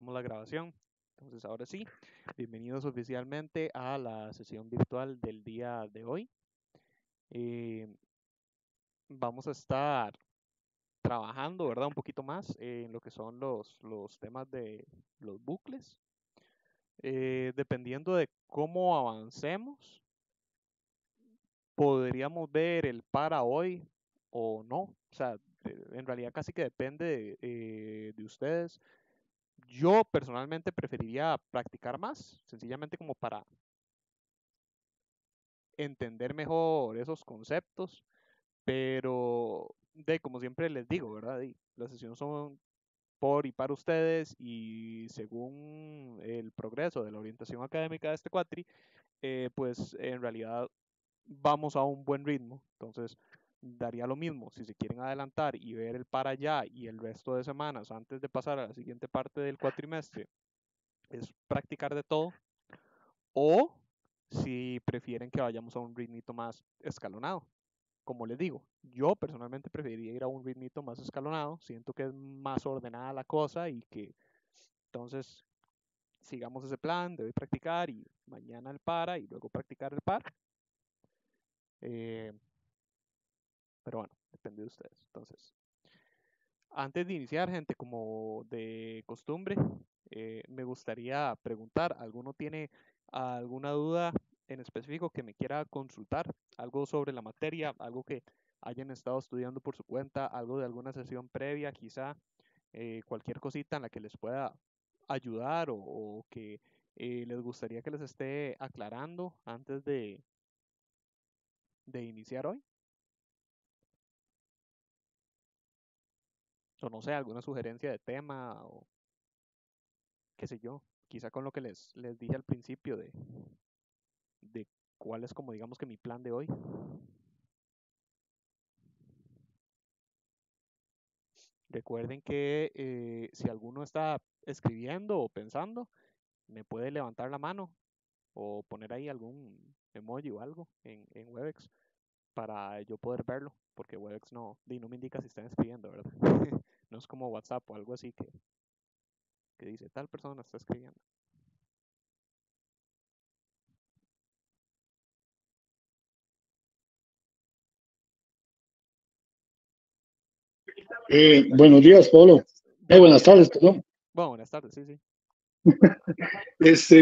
Empezamos la grabación. Entonces, ahora sí, bienvenidos oficialmente a la sesión virtual del día de hoy. Vamos a estar trabajando, ¿verdad? Un poquito más en lo que son los temas de los bucles. Dependiendo de cómo avancemos, podríamos ver el para hoy o no. O sea, en realidad casi que depende de ustedes. Yo personalmente preferiría practicar más, sencillamente como para entender mejor esos conceptos, pero como siempre les digo, ¿verdad? Las sesiones son por y para ustedes y según el progreso de la orientación académica de este cuatri, pues en realidad vamos a un buen ritmo. Entonces, daría lo mismo si se quieren adelantar y ver el para allá y el resto de semanas antes de pasar a la siguiente parte del cuatrimestre, es practicar de todo, o si prefieren que vayamos a un ritmito más escalonado. Como les digo, yo personalmente preferiría ir a un ritmito más escalonado, siento que es más ordenada la cosa y que entonces sigamos ese plan de hoy practicar y mañana el para y luego practicar el par. Eh, pero bueno, depende de ustedes. Entonces, antes de iniciar, gente, como de costumbre, me gustaría preguntar, ¿alguno tiene alguna duda en específico que me quiera consultar? ¿Algo sobre la materia? ¿Algo que hayan estado estudiando por su cuenta? ¿Algo de alguna sesión previa? Quizá cualquier cosita en la que les pueda ayudar o que les gustaría que les esté aclarando antes de iniciar hoy. O no sé, alguna sugerencia de tema o qué sé yo, quizá con lo que les dije al principio de cuál es como digamos que mi plan de hoy. Recuerden que si alguno está escribiendo o pensando, me puede levantar la mano o poner ahí algún emoji o algo en Webex para yo poder verlo, porque Webex no me indica si están escribiendo, ¿verdad? No es como WhatsApp o algo así que dice tal persona está escribiendo. Buenos días, Pablo. Buenos Buenas días. tardes, perdón. Bueno, buenas tardes, sí, sí.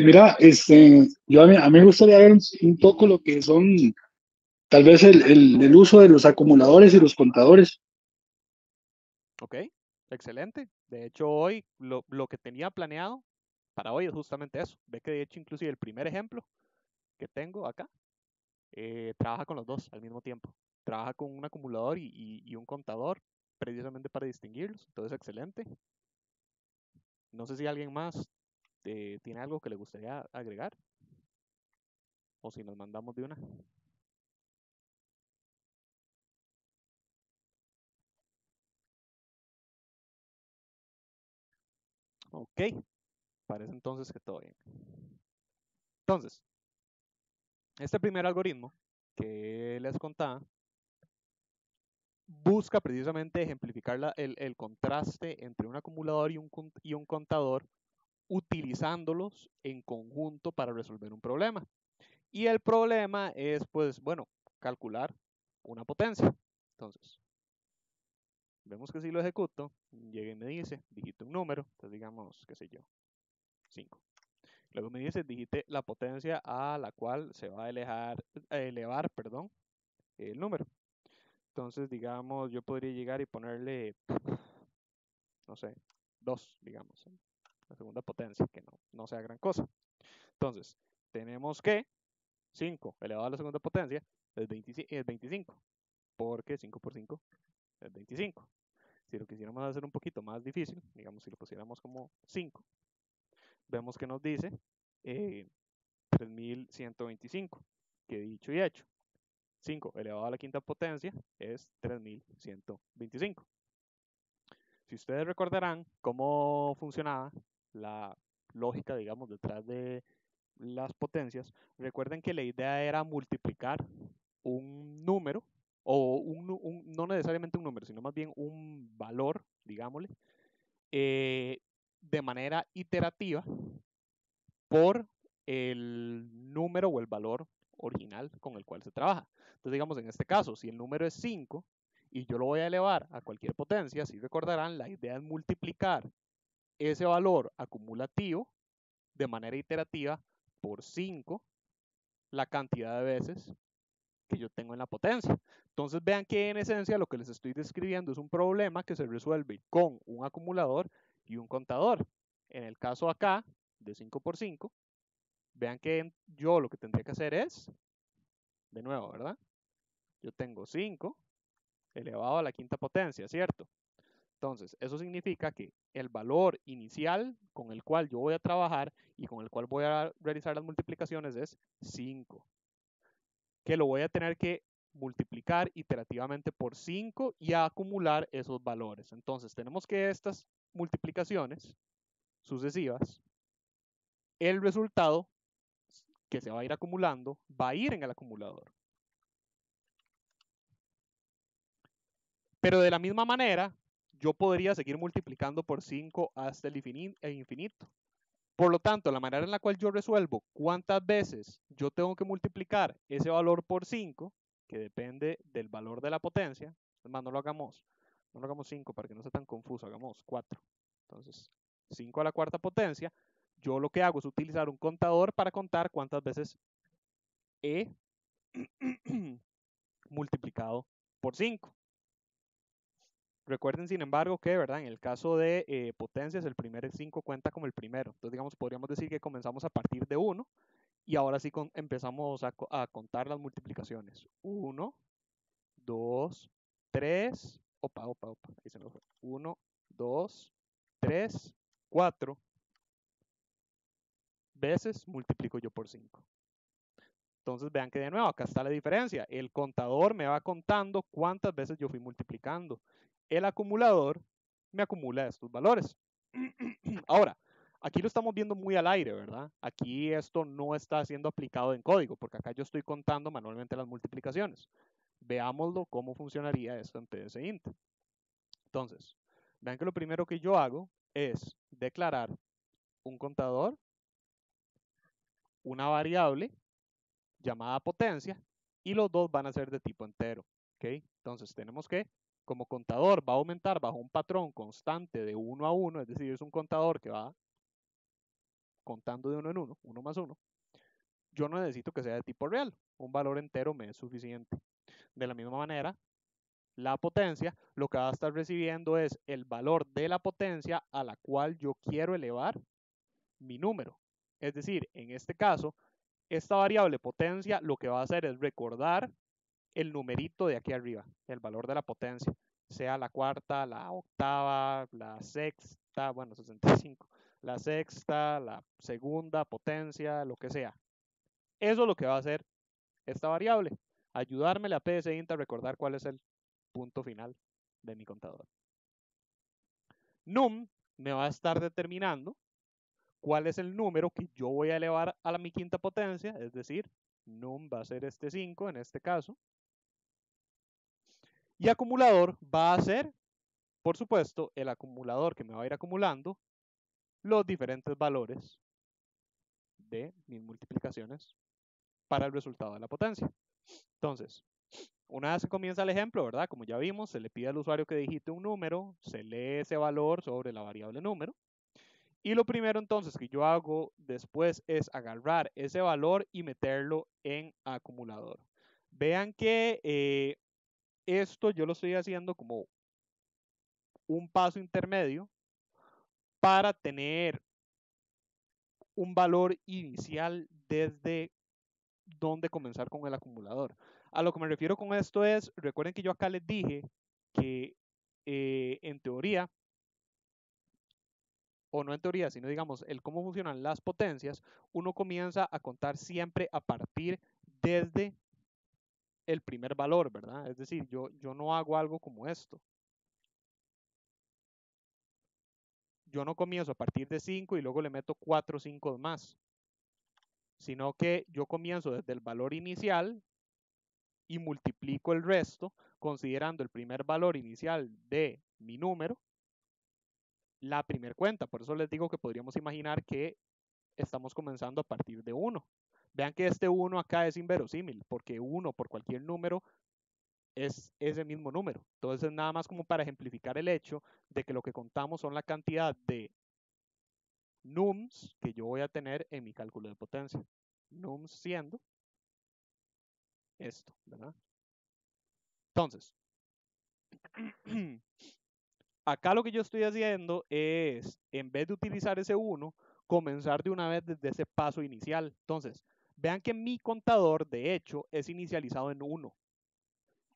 Mira, a mí me gustaría ver un poco lo que son, tal vez el uso de los acumuladores y los contadores. Ok, excelente. De hecho, hoy lo que tenía planeado para hoy es justamente eso. Ve que de hecho inclusive el primer ejemplo que tengo acá trabaja con los dos al mismo tiempo. Trabaja con un acumulador y un contador precisamente para distinguirlos. Entonces, excelente. No sé si alguien más tiene algo que le gustaría agregar o si nos mandamos de una. Ok, parece entonces que todo bien. Entonces, este primer algoritmo que les contaba busca precisamente ejemplificar el contraste entre un acumulador y un contador utilizándolos en conjunto para resolver un problema. Y el problema es, pues, bueno, calcular una potencia. Entonces, vemos que si lo ejecuto, llega y me dice, digite un número, entonces digamos, qué sé yo, 5. Luego me dice, digite la potencia a la cual se va a elevar, perdón, el número. Entonces, digamos, yo podría llegar y ponerle, no sé, 2, digamos, la segunda potencia, que no sea gran cosa. Entonces, tenemos que 5 elevado a la segunda potencia es 25, porque 5 por 5 es 25. Si lo quisiéramos hacer un poquito más difícil, digamos, si lo pusiéramos como 5, vemos que nos dice 3125, que dicho y hecho, 5 elevado a la quinta potencia es 3125. Si ustedes recordarán cómo funcionaba la lógica, digamos, detrás de las potencias, recuerden que la idea era multiplicar un número, o no necesariamente un número, sino más bien un valor, digámosle, de manera iterativa por el número o el valor original con el cual se trabaja. Entonces, digamos, en este caso, si el número es 5 y yo lo voy a elevar a cualquier potencia, si recordarán, la idea es multiplicar ese valor acumulativo de manera iterativa por 5 la cantidad de veces que yo tengo en la potencia. Entonces vean que en esencia lo que les estoy describiendo es un problema que se resuelve con un acumulador y un contador. En el caso acá, de 5 por 5, vean que yo lo que tendría que hacer es, de nuevo, ¿verdad? Yo tengo 5 elevado a la quinta potencia, ¿cierto? Entonces, eso significa que el valor inicial con el cual yo voy a trabajar y con el cual voy a realizar las multiplicaciones es 5, que lo voy a tener que multiplicar iterativamente por 5 y a acumular esos valores. Entonces, tenemos que estas multiplicaciones sucesivas, el resultado que se va a ir acumulando va a ir en el acumulador. Pero de la misma manera, yo podría seguir multiplicando por 5 hasta el infinito. Por lo tanto, la manera en la cual yo resuelvo cuántas veces yo tengo que multiplicar ese valor por 5, que depende del valor de la potencia, es más, no lo hagamos 5 para que no sea tan confuso, hagamos 4. Entonces, 5 a la cuarta potencia, yo lo que hago es utilizar un contador para contar cuántas veces he multiplicado por 5. Recuerden, sin embargo, que ¿verdad? En el caso de potencias, el primer 5 cuenta como el primero. Entonces, digamos, podríamos decir que comenzamos a partir de 1 y ahora sí empezamos a contar las multiplicaciones. 1, 2, 3, ahí se me fue. 1, 2, 3, 4 veces multiplico yo por 5. Entonces vean que de nuevo, acá está la diferencia. El contador me va contando cuántas veces yo fui multiplicando. El acumulador me acumula estos valores. Ahora, aquí lo estamos viendo muy al aire, ¿verdad? Aquí esto no está siendo aplicado en código, porque acá yo estoy contando manualmente las multiplicaciones. Veámoslo cómo funcionaría esto en PSInt. Entonces, vean que lo primero que yo hago es declarar un contador, una variable llamada potencia, y los dos van a ser de tipo entero. ¿Okay? Entonces tenemos que, como contador va a aumentar bajo un patrón constante de 1 a 1, es decir, es un contador que va contando de 1 en 1, 1 más 1, yo no necesito que sea de tipo real, un valor entero me es suficiente. De la misma manera, la potencia, lo que va a estar recibiendo es el valor de la potencia a la cual yo quiero elevar mi número. Es decir, en este caso, esta variable potencia lo que va a hacer es recordar el numerito de aquí arriba, el valor de la potencia, sea la cuarta, la octava, la sexta, bueno, 65, la sexta, la segunda potencia, lo que sea. Eso es lo que va a hacer esta variable, ayudarme a PSInt a recordar cuál es el punto final de mi contador. Num me va a estar determinando cuál es el número que yo voy a elevar a mi quinta potencia, es decir, num va a ser este 5 en este caso. Y acumulador va a ser, por supuesto, el acumulador que me va a ir acumulando los diferentes valores de mis multiplicaciones para el resultado de la potencia. Entonces, una vez que comienza el ejemplo, ¿verdad? Como ya vimos, se le pide al usuario que digite un número, se lee ese valor sobre la variable número. Y lo primero entonces que yo hago después es agarrar ese valor y meterlo en acumulador. Vean que esto yo lo estoy haciendo como un paso intermedio para tener un valor inicial desde donde comenzar con el acumulador. A lo que me refiero con esto es, recuerden que yo acá les dije que en teoría, o no en teoría, sino digamos, el cómo funcionan las potencias, uno comienza a contar siempre a partir desde el primer valor, ¿verdad? Es decir, yo no hago algo como esto. Yo no comienzo a partir de 5 y luego le meto 4 5 más, sino que yo comienzo desde el valor inicial y multiplico el resto considerando el primer valor inicial de mi número la primera cuenta. Por eso les digo que podríamos imaginar que estamos comenzando a partir de 1. Vean que este 1 acá es inverosímil, porque 1 por cualquier número es ese mismo número. Entonces, nada más como para ejemplificar el hecho de que lo que contamos son la cantidad de nums que yo voy a tener en mi cálculo de potencia. Nums siendo esto, ¿verdad? Entonces, acá lo que yo estoy haciendo es, en vez de utilizar ese 1, comenzar de una vez desde ese paso inicial. Entonces, vean que mi contador, de hecho, es inicializado en 1.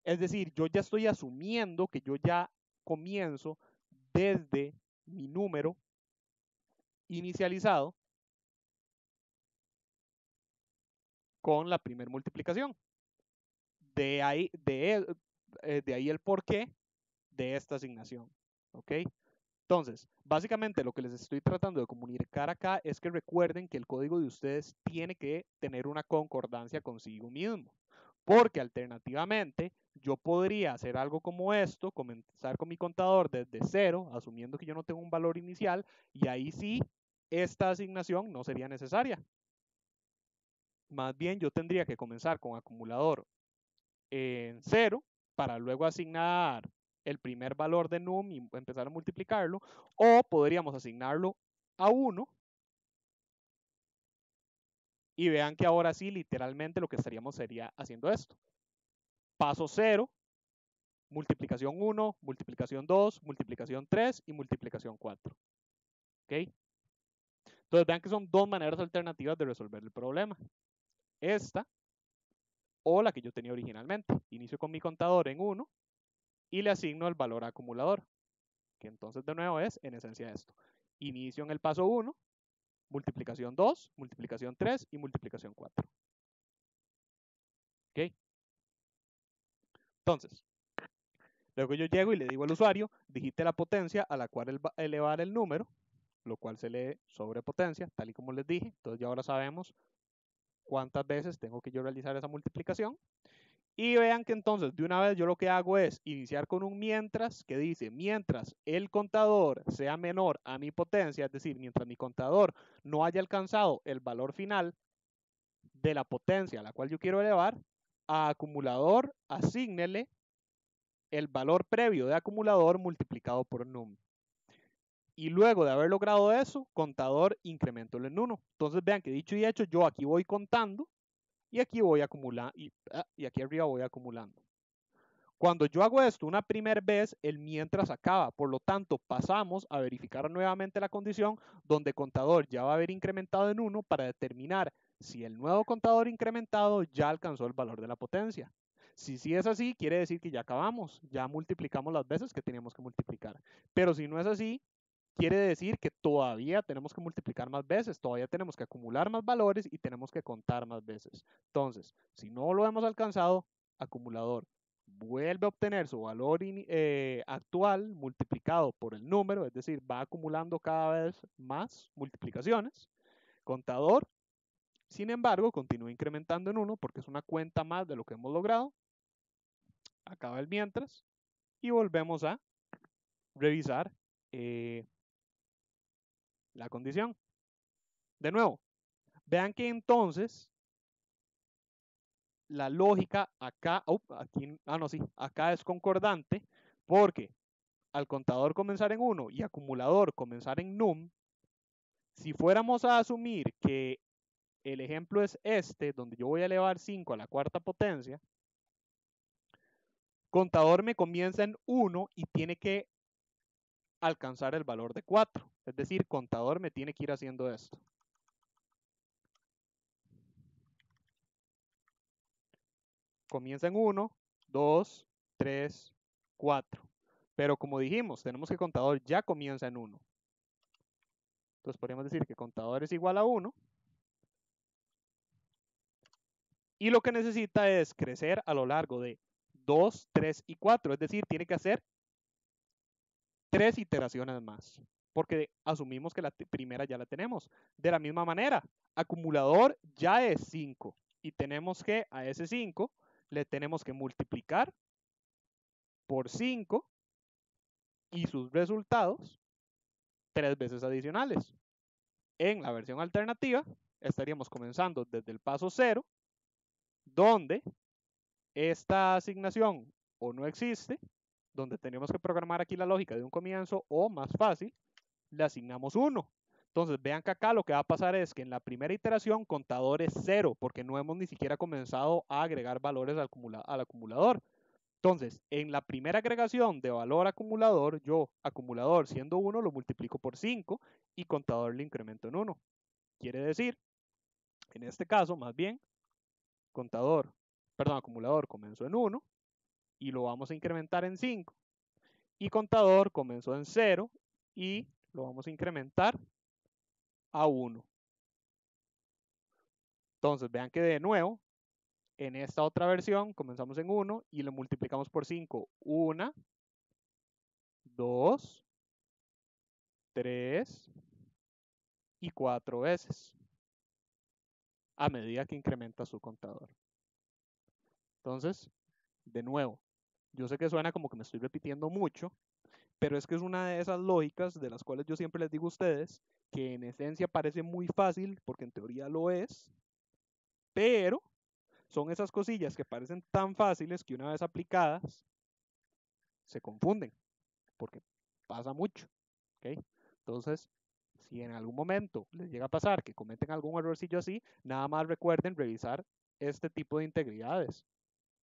Es decir, yo ya estoy asumiendo que yo ya comienzo desde mi número inicializado con la primera multiplicación. De ahí, de ahí el porqué de esta asignación. ¿Ok? Entonces, básicamente lo que les estoy tratando de comunicar acá es que recuerden que el código de ustedes tiene que tener una concordancia consigo mismo. Porque alternativamente yo podría hacer algo como esto, comenzar con mi contador desde 0, asumiendo que yo no tengo un valor inicial, y ahí sí, esta asignación no sería necesaria. Más bien yo tendría que comenzar con acumulador en 0 para luego asignar el primer valor de num y empezar a multiplicarlo, o podríamos asignarlo a 1 y vean que ahora sí, literalmente lo que estaríamos sería haciendo esto. Paso 0, multiplicación 1, multiplicación 2, multiplicación 3 y multiplicación 4. ¿Ok? Entonces vean que son dos maneras alternativas de resolver el problema. Esta o la que yo tenía originalmente. Inicio con mi contador en 1 y le asigno el valor acumulador, que entonces de nuevo es en esencia esto. Inicio en el paso 1, multiplicación 2, multiplicación 3 y multiplicación 4. ¿Ok? Entonces, luego yo llego y le digo al usuario, digite la potencia a la cual él va a elevar el número, lo cual se lee sobre potencia, tal y como les dije. Entonces ya ahora sabemos cuántas veces tengo que yo realizar esa multiplicación. Y vean que entonces de una vez yo lo que hago es iniciar con un mientras que dice, mientras el contador sea menor a mi potencia, es decir, mientras mi contador no haya alcanzado el valor final de la potencia a la cual yo quiero elevar, a acumulador asígnele el valor previo de acumulador multiplicado por num. Y luego de haber logrado eso, contador incremento en 1. Entonces vean que dicho y hecho, yo aquí voy contando y aquí voy acumulando y aquí arriba voy acumulando. Cuando yo hago esto una primera vez, el mientras acaba. Por lo tanto, pasamos a verificar nuevamente la condición donde contador ya va a haber incrementado en 1 para determinar si el nuevo contador incrementado ya alcanzó el valor de la potencia. Si sí es así, quiere decir que ya acabamos, ya multiplicamos las veces que teníamos que multiplicar. Pero si no es así, quiere decir que todavía tenemos que multiplicar más veces, todavía tenemos que acumular más valores y tenemos que contar más veces. Entonces, si no lo hemos alcanzado, acumulador vuelve a obtener su valor actual multiplicado por el número, es decir, va acumulando cada vez más multiplicaciones. Contador, sin embargo, continúa incrementando en 1 porque es una cuenta más de lo que hemos logrado. Acaba el mientras y volvemos a revisar la condición. De nuevo, vean que entonces la lógica acá, aquí, no, sí, acá es concordante porque al contador comenzar en 1 y acumulador comenzar en num, si fuéramos a asumir que el ejemplo es este, donde yo voy a elevar 5 a la cuarta potencia, contador me comienza en 1 y tiene que alcanzar el valor de 4. Es decir, contador me tiene que ir haciendo esto. Comienza en 1, 2, 3, 4. Pero como dijimos, tenemos que contador ya comienza en 1. Entonces podríamos decir que contador es igual a 1. Y lo que necesita es crecer a lo largo de 2, 3 y 4. Es decir, tiene que hacer 3 iteraciones más. Porque asumimos que la primera ya la tenemos. De la misma manera, acumulador ya es 5. Y tenemos que a ese 5 le tenemos que multiplicar por 5 y sus resultados 3 veces adicionales. En la versión alternativa, estaríamos comenzando desde el paso 0, donde esta asignación o no existe, donde tenemos que programar aquí la lógica de un comienzo, o más fácil, le asignamos 1. Entonces, vean que acá lo que va a pasar es que en la primera iteración contador es 0, porque no hemos ni siquiera comenzado a agregar valores al acumulador. Entonces, en la primera agregación de valor acumulador, yo, acumulador siendo 1, lo multiplico por 5 y contador le incremento en 1. Quiere decir, en este caso, más bien, acumulador comenzó en 1 y lo vamos a incrementar en 5. Y contador comenzó en 0 y lo vamos a incrementar a 1. Entonces, vean que de nuevo, en esta otra versión comenzamos en 1 y lo multiplicamos por 5. 1, 2, 3 y 4 veces a medida que incrementa su contador. Entonces, de nuevo, yo sé que suena como que me estoy repitiendo mucho, pero es que es una de esas lógicas de las cuales yo siempre les digo a ustedes que en esencia parece muy fácil, porque en teoría lo es, pero son esas cosillas que parecen tan fáciles que una vez aplicadas se confunden, porque pasa mucho, ¿ok? Entonces, si en algún momento les llega a pasar que cometen algún errorcillo así, nada más recuerden revisar este tipo de integridades,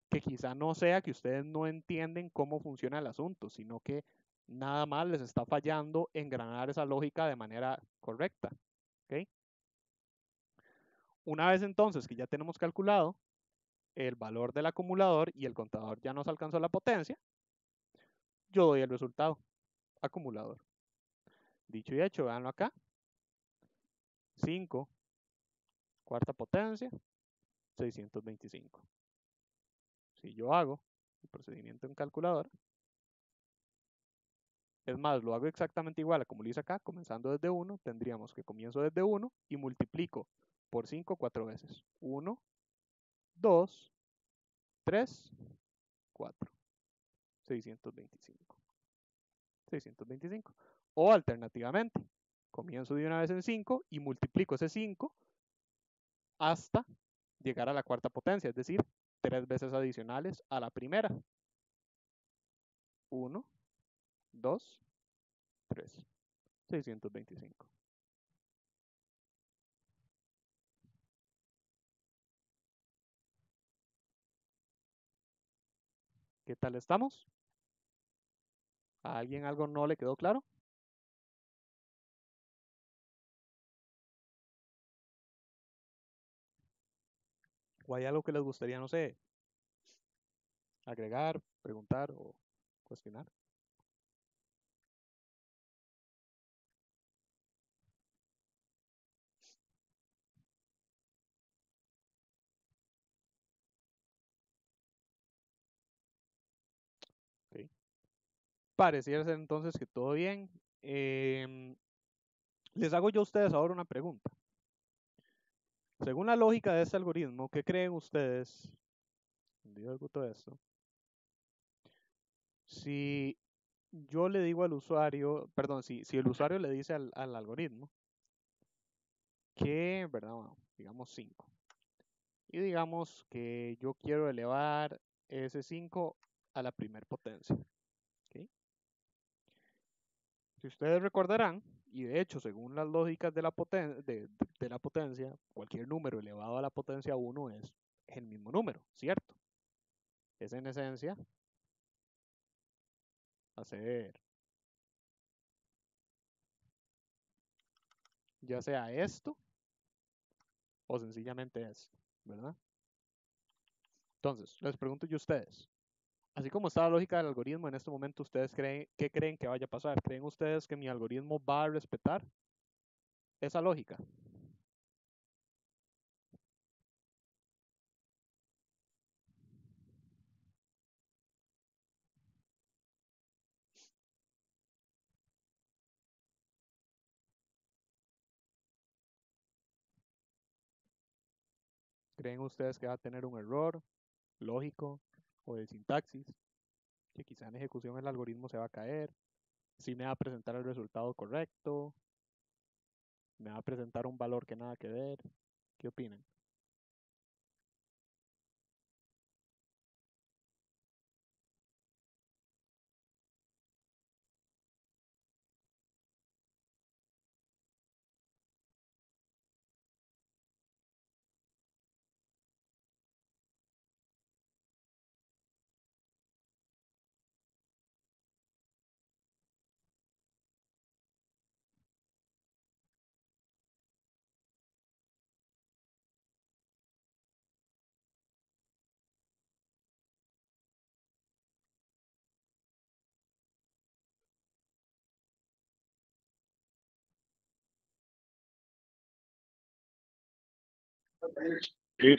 que quizá no sea que ustedes no entienden cómo funciona el asunto, sino que nada más les está fallando engranar esa lógica de manera correcta, ¿ok? Una vez entonces que ya tenemos calculado el valor del acumulador y el contador ya nos alcanzó la potencia, yo doy el resultado, acumulador. Dicho y hecho, véanlo acá, 5, cuarta potencia, 625. Si yo hago el procedimiento en calculadora, es más, lo hago exactamente igual a como lo hice acá, comenzando desde 1, tendríamos que comienzo desde 1 y multiplico por 5 4 veces. 1, 2, 3, 4. 625. 625. O alternativamente, comienzo de una vez en 5 y multiplico ese 5 hasta llegar a la cuarta potencia, es decir, 3 veces adicionales a la primera. 1, 2, 3. 625. ¿Qué tal estamos? ¿A alguien algo no le quedó claro? ¿O hay algo que les gustaría, no sé, agregar, preguntar o cuestionar? Okay. Pareciera ser entonces que todo bien. Les hago yo a ustedes ahora una pregunta. Según la lógica de este algoritmo, ¿qué creen ustedes? Digo todo esto. Si yo le digo al usuario, perdón, si el usuario le dice al algoritmo que, ¿verdad? Bueno, digamos 5. Y digamos que yo quiero elevar ese 5 a la primer potencia. ¿Okay? Si ustedes recordarán, y de hecho, según las lógicas de la potencia, cualquier número elevado a la potencia 1 es el mismo número, ¿cierto? Es en esencia hacer ya sea esto o sencillamente esto, ¿verdad? Entonces, les pregunto yo a ustedes, así como está la lógica del algoritmo en este momento, ¿ustedes qué creen que vaya a pasar? ¿Creen ustedes que mi algoritmo va a respetar esa lógica? ¿Creen ustedes que va a tener un error lógico o de sintaxis? Que quizá en ejecución el algoritmo se va a caer. Si me va a presentar el resultado correcto, me va a presentar un valor que nada que ver. ¿Qué opinan?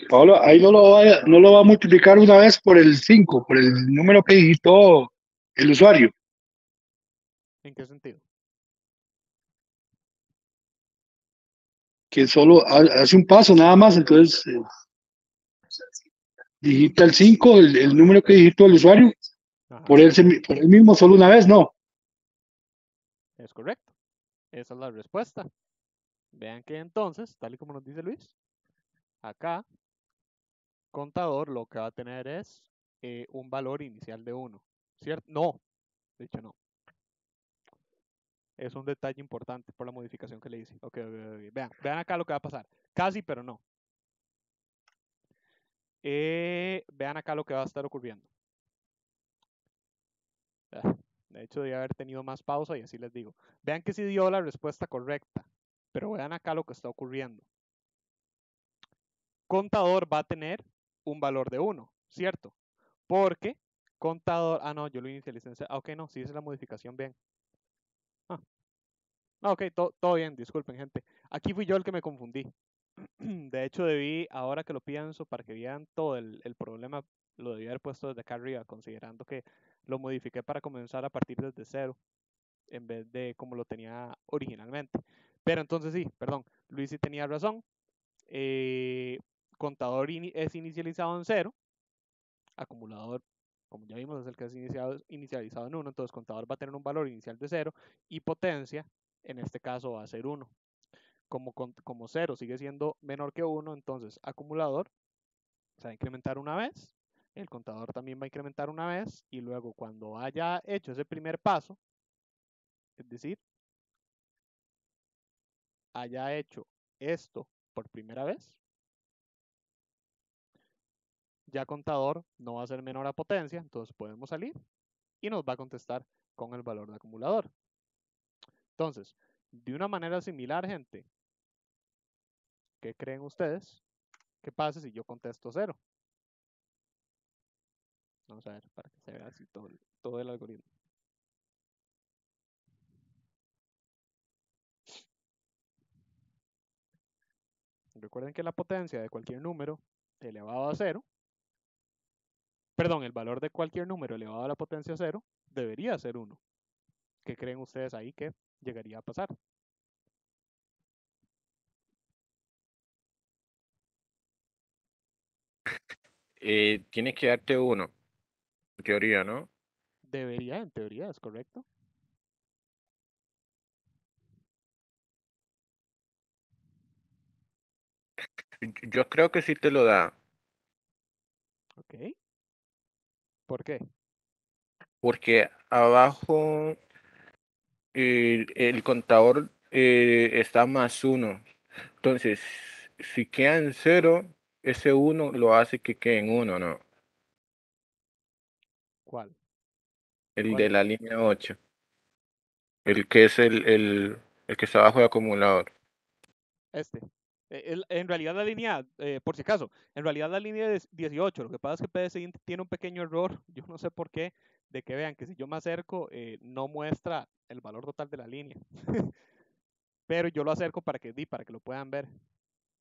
Pablo, ahí no lo va a multiplicar una vez por el 5 por el número que digitó el usuario, ¿En qué sentido? que solo hace un paso nada más, entonces digita el 5 el número que digitó el usuario, Ajá, por él mismo solo una vez, no. es correcto. Esa es la respuesta. Vean que entonces, tal y como nos dice Luis, acá, contador lo que va a tener es un valor inicial de 1. ¿Cierto? No, de hecho no. Es un detalle importante por la modificación que le hice. Ok, vean acá lo que va a pasar. Casi, pero no. Vean acá lo que va a estar ocurriendo. De hecho, debía haber tenido más pausa y así les digo. Vean que sí dio la respuesta correcta, pero vean acá lo que está ocurriendo. Contador va a tener un valor de 1, ¿cierto? Porque contador, no, yo lo inicialicé en cero. Ok, no, sí, esa es la modificación, bien. Ah, ok, todo bien, disculpen, gente. Aquí fui yo el que me confundí. De hecho, ahora que lo pienso, para que vean todo el problema, lo debí haber puesto desde acá arriba, considerando que lo modifiqué para comenzar a partir desde cero, en vez de como lo tenía originalmente. Pero entonces sí, perdón, Luis sí tenía razón. Eh, contador es inicializado en cero, acumulador, como ya vimos, es el que es inicializado en 1, entonces contador va a tener un valor inicial de 0 y potencia, en este caso, va a ser 1. Como 0 sigue siendo menor que 1, entonces acumulador se va a incrementar una vez, el contador también va a incrementar una vez y luego cuando haya hecho ese primer paso, es decir, haya hecho esto por primera vez, ya contador no va a ser menor a potencia, entonces podemos salir y nos va a contestar con el valor de acumulador. Entonces, de una manera similar, gente, ¿qué creen ustedes? ¿Qué pasa si yo contesto 0? Vamos a ver, para que se vea así todo el algoritmo. Recuerden que la potencia de cualquier número elevado a 0, perdón, el valor de cualquier número elevado a la potencia 0 debería ser 1. ¿Qué creen ustedes ahí que llegaría a pasar? Tiene que darte uno, en teoría, ¿no? Debería, en teoría, ¿es correcto? Yo creo que sí te lo da, Ok. ¿Por qué? porque abajo el contador está más uno. Entonces, si queda en cero, ese uno lo hace que quede en uno, ¿no? ¿Cuál? El ¿Cuál de la es? línea 8, el que es el que está abajo del acumulador. Este. En realidad la línea, por si acaso, en realidad la línea es 18. Lo que pasa es que PSI tiene un pequeño error, yo no sé por qué, de que vean que si yo me acerco no muestra el valor total de la línea. Pero yo lo acerco para que lo puedan ver.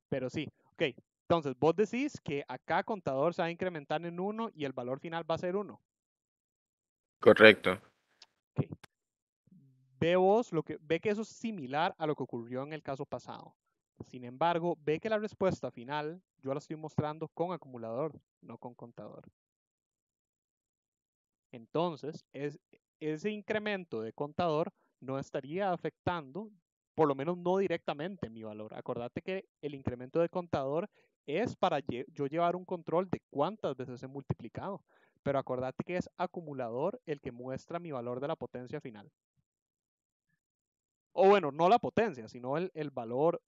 Pero sí, ok. Entonces vos decís que acá contador se va a incrementar en 1 y el valor final va a ser 1. Correcto. Ok. Ve que eso es similar a lo que ocurrió en el caso pasado. Sin embargo, ve que la respuesta final yo la estoy mostrando con acumulador, no con contador. Entonces, ese incremento de contador no estaría afectando, por lo menos no directamente, mi valor. Acordate que el incremento de contador es para yo llevar un control de cuántas veces he multiplicado, pero acordate que es acumulador el que muestra mi valor de la potencia final. O bueno, no la potencia, sino el valor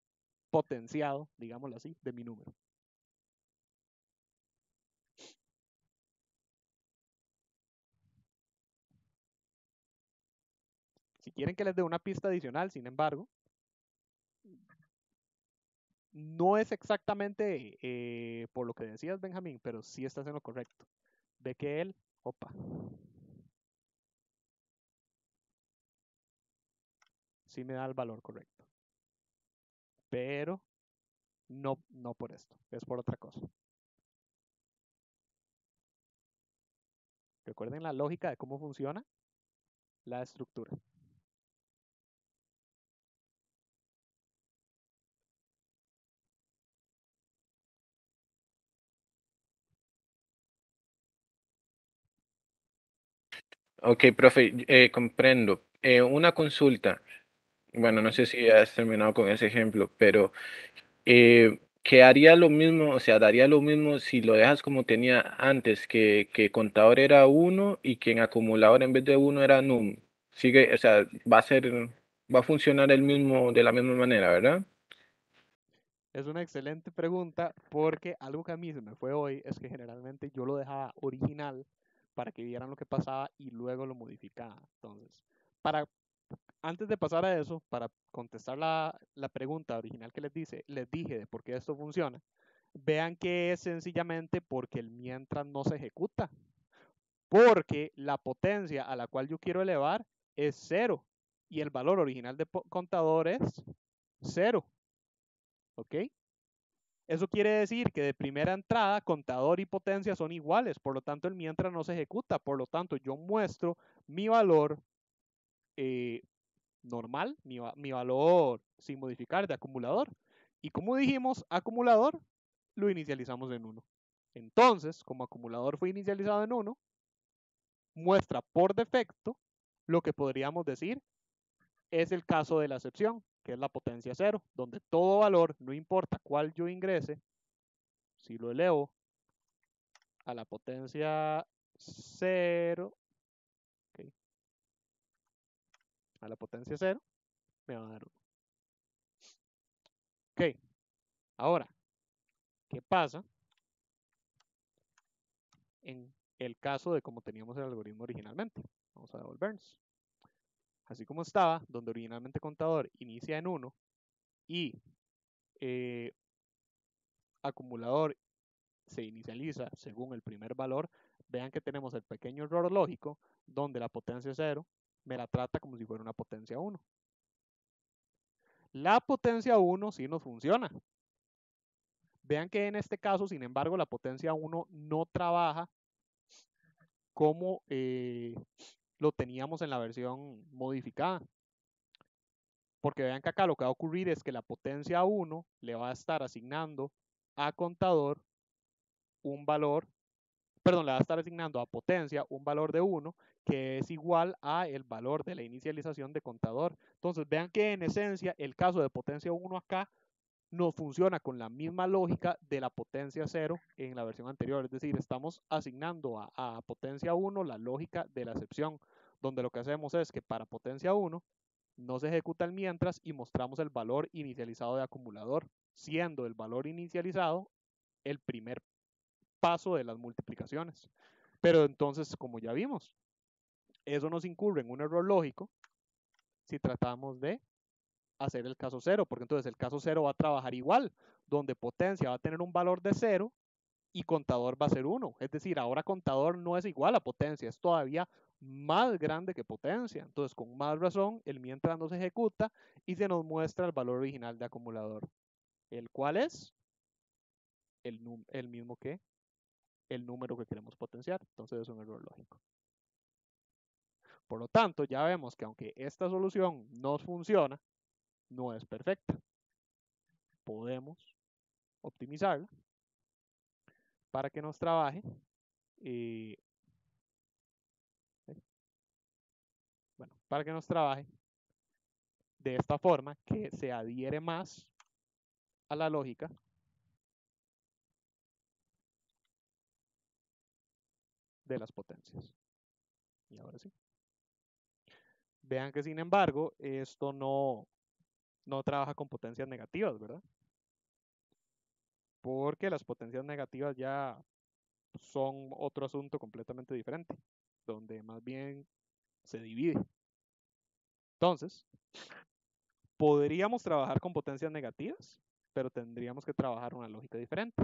potenciado, digámoslo así, de mi número. Si quieren que les dé una pista adicional, sin embargo, no es exactamente por lo que decías, Benjamín, pero sí estás en lo correcto. Ve que él, opa, sí me da el valor correcto. Pero no por esto, es por otra cosa. Recuerden la lógica de cómo funciona la estructura. Ok, profe, comprendo. Una consulta. Bueno, no sé si has terminado con ese ejemplo, pero que haría lo mismo, o sea, daría lo mismo si lo dejas como tenía antes, que contador era uno y que en acumulador en vez de uno era num. Sigue, o sea, va a funcionar el mismo, de la misma manera, ¿verdad? Es una excelente pregunta porque algo que a mí se me fue hoy es que generalmente yo lo dejaba original para que vieran lo que pasaba y luego lo modificaba. Entonces, antes de pasar a eso, para contestar la pregunta original que les dije de por qué esto funciona, vean que es sencillamente porque el mientras no se ejecuta, porque la potencia a la cual yo quiero elevar es cero y el valor original de contador es cero, ¿ok? Eso quiere decir que de primera entrada contador y potencia son iguales, por lo tanto el mientras no se ejecuta, por lo tanto yo muestro mi valor eh, normal, mi valor sin modificar de acumulador. Y como dijimos, acumulador lo inicializamos en 1. Entonces, como acumulador fue inicializado en 1, muestra por defecto lo que podríamos decir es el caso de la excepción, que es la potencia 0, donde todo valor, no importa cuál yo ingrese, si lo elevo a la potencia 0, okay, a la potencia 0, me va a dar 1. Ok, ahora, ¿qué pasa en el caso de como teníamos el algoritmo originalmente? Vamos a devolvernos. Así como estaba, donde originalmente contador inicia en 1 y eh, acumulador se inicializa según el primer valor, vean que tenemos el pequeño error lógico donde la potencia 0 me la trata como si fuera una potencia 1. La potencia 1 sí nos funciona. Vean que en este caso, sin embargo, la potencia 1 no trabaja como lo teníamos en la versión modificada. Porque vean que acá lo que va a ocurrir es que la potencia 1 le va a estar asignando a contador un valor, perdón, le va a estar asignando a potencia un valor de 1 que es igual a el valor de la inicialización de contador. Entonces vean que en esencia el caso de potencia 1 acá no funciona con la misma lógica de la potencia 0 en la versión anterior. Es decir, estamos asignando a potencia 1 la lógica de la excepción, donde lo que hacemos es que para potencia 1 no se ejecuta el mientras y mostramos el valor inicializado de acumulador, siendo el valor inicializado el primer paso de las multiplicaciones. Pero entonces, como ya vimos, eso nos incurre en un error lógico si tratamos de hacer el caso 0, porque entonces el caso 0 va a trabajar igual, donde potencia va a tener un valor de 0 y contador va a ser 1. Es decir, ahora contador no es igual a potencia, es todavía más grande que potencia. Entonces, con más razón, el mientras no se ejecuta y se nos muestra el valor original de acumulador, el cual es el mismo que el número que queremos potenciar. Entonces, es un error lógico. Por lo tanto, ya vemos que aunque esta solución nos funciona, no es perfecta. Podemos optimizarla para que nos trabaje para que nos trabaje de esta forma que se adhiere más a la lógica de las potencias. Y ahora sí. Vean que sin embargo, esto no trabaja con potencias negativas, ¿verdad? Porque las potencias negativas ya son otro asunto completamente diferente, donde más bien se divide. Entonces, podríamos trabajar con potencias negativas, pero tendríamos que trabajar una lógica diferente.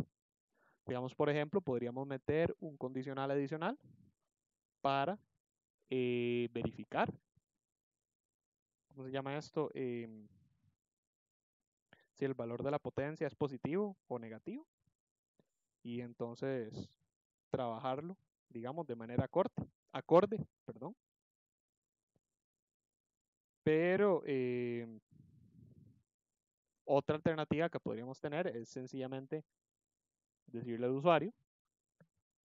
Digamos, por ejemplo, podríamos meter un condicional adicional para verificar, ¿cómo se llama esto? Si el valor de la potencia es positivo o negativo. Y entonces trabajarlo, digamos, de manera acorde, perdón. Pero otra alternativa que podríamos tener es sencillamente decirle al usuario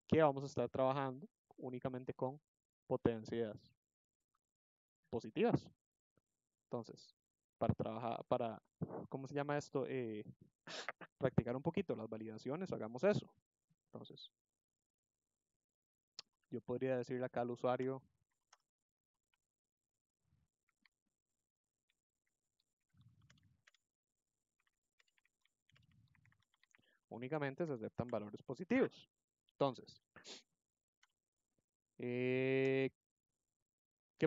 que vamos a estar trabajando únicamente con potencias positivas. Entonces, para trabajar, ¿cómo se llama esto? Practicar un poquito las validaciones, hagamos eso. Entonces, yo podría decirle acá al usuario únicamente se aceptan valores positivos. Entonces, ¿qué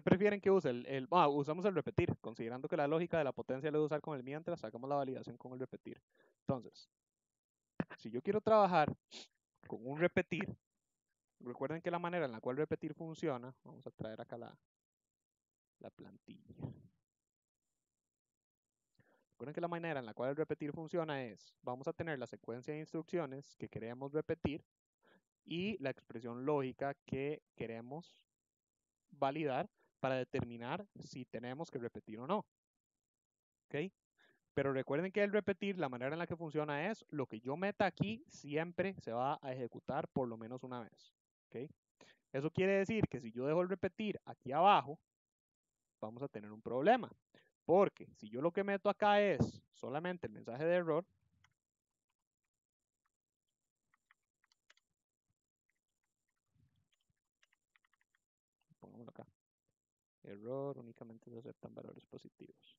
prefieren que use? Usamos el repetir, considerando que la lógica de la potencia la debe usar con el mientras, sacamos la validación con el repetir. Entonces, si yo quiero trabajar con un repetir, recuerden que la manera en la cual repetir funciona, vamos a traer acá la plantilla. Recuerden que la manera en la cual el repetir funciona es, vamos a tener la secuencia de instrucciones que queremos repetir y la expresión lógica que queremos validar para determinar si tenemos que repetir o no. ¿Ok? Pero recuerden que el repetir, la manera en la que funciona es, lo que yo meta aquí siempre se va a ejecutar por lo menos una vez. ¿Ok? Eso quiere decir que si yo dejo el repetir aquí abajo, vamos a tener un problema. Porque si yo lo que meto acá es solamente el mensaje de error, pongámoslo acá, error, únicamente se aceptan valores positivos.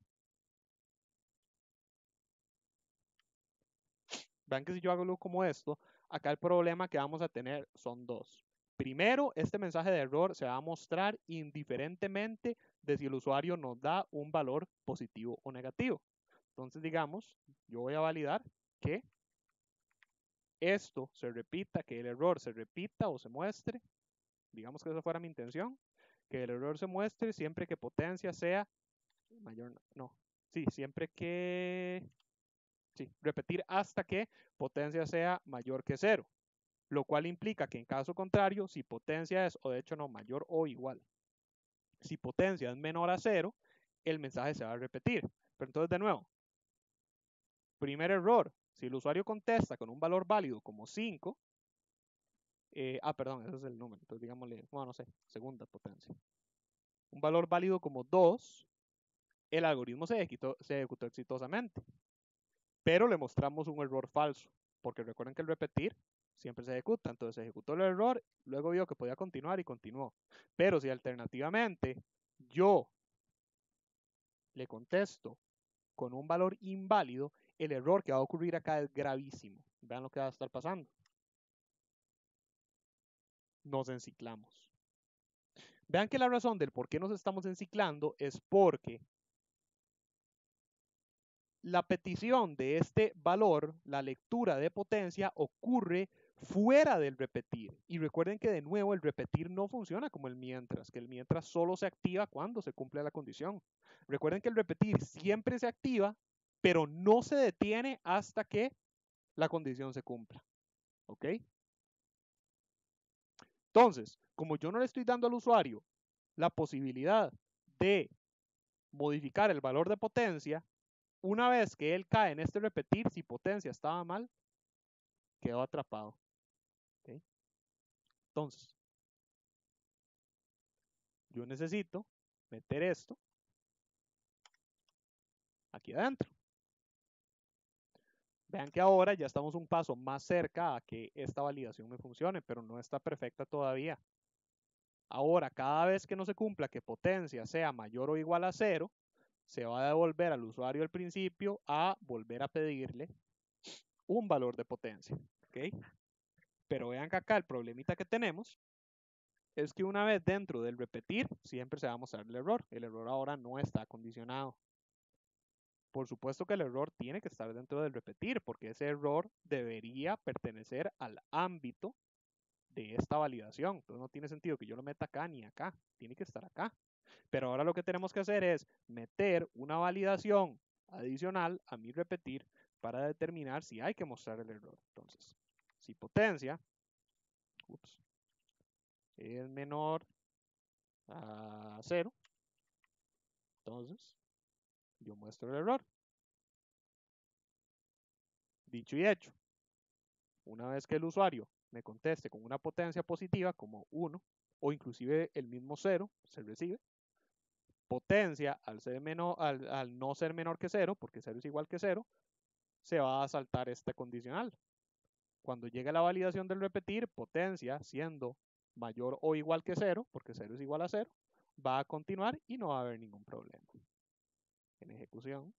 Vean que si yo hago algo como esto, acá el problema que vamos a tener son dos. Primero, este mensaje de error se va a mostrar indiferentemente de si el usuario nos da un valor positivo o negativo. Entonces, digamos, yo voy a validar que esto se repita, que el error se repita o se muestre. Digamos que esa fuera mi intención, que el error se muestre siempre que potencia sea mayor, no, sí, siempre que, sí, repetir hasta que potencia sea mayor que 0. Lo cual implica que en caso contrario, si potencia es, o de hecho no, mayor o igual, si potencia es menor a 0, el mensaje se va a repetir. Pero entonces, de nuevo, primer error, si el usuario contesta con un valor válido como 5, perdón, ese es el número, entonces digámosle, bueno, no sé, segunda potencia. Un valor válido como 2, el algoritmo se ejecutó exitosamente, pero le mostramos un error falso, porque recuerden que el repetir siempre se ejecuta, entonces se ejecutó el error, luego vio que podía continuar y continuó. Pero si alternativamente yo le contesto con un valor inválido, el error que va a ocurrir acá es gravísimo. Vean lo que va a estar pasando. Nos enciclamos. Vean que la razón del por qué nos estamos enciclando es porque la petición de este valor, la lectura de potencia, ocurre fuera del repetir. Y recuerden que de nuevo el repetir no funciona como el mientras, que el mientras solo se activa cuando se cumple la condición. Recuerden que el repetir siempre se activa, pero no se detiene hasta que la condición se cumpla. ¿Ok? Entonces, como yo no le estoy dando al usuario la posibilidad de modificar el valor de potencia, una vez que él cae en este repetir, si potencia estaba mal, quedó atrapado. ¿Okay? Entonces, yo necesito meter esto aquí adentro. Vean que ahora ya estamos un paso más cerca a que esta validación me funcione, pero no está perfecta todavía. Ahora, cada vez que no se cumpla que potencia sea mayor o igual a 0, se va a devolver al usuario al principio a volver a pedirle un valor de potencia. ¿Okay? Pero vean que acá el problemita que tenemos es que una vez dentro del repetir, siempre se va a mostrar el error. El error ahora no está condicionado. Por supuesto que el error tiene que estar dentro del repetir, porque ese error debería pertenecer al ámbito de esta validación. Entonces no tiene sentido que yo lo meta acá ni acá, tiene que estar acá. Pero ahora lo que tenemos que hacer es meter una validación adicional a mi repetir para determinar si hay que mostrar el error. Entonces, si potencia es menor a 0, entonces yo muestro el error. Dicho y hecho, una vez que el usuario me conteste con una potencia positiva como 1 o inclusive el mismo 0 se recibe, potencia al no ser menor que 0, porque 0 es igual que 0, se va a saltar este condicional. Cuando llegue la validación del repetir, potencia siendo mayor o igual que 0, porque 0 es igual a 0, va a continuar y no va a haber ningún problema. En ejecución,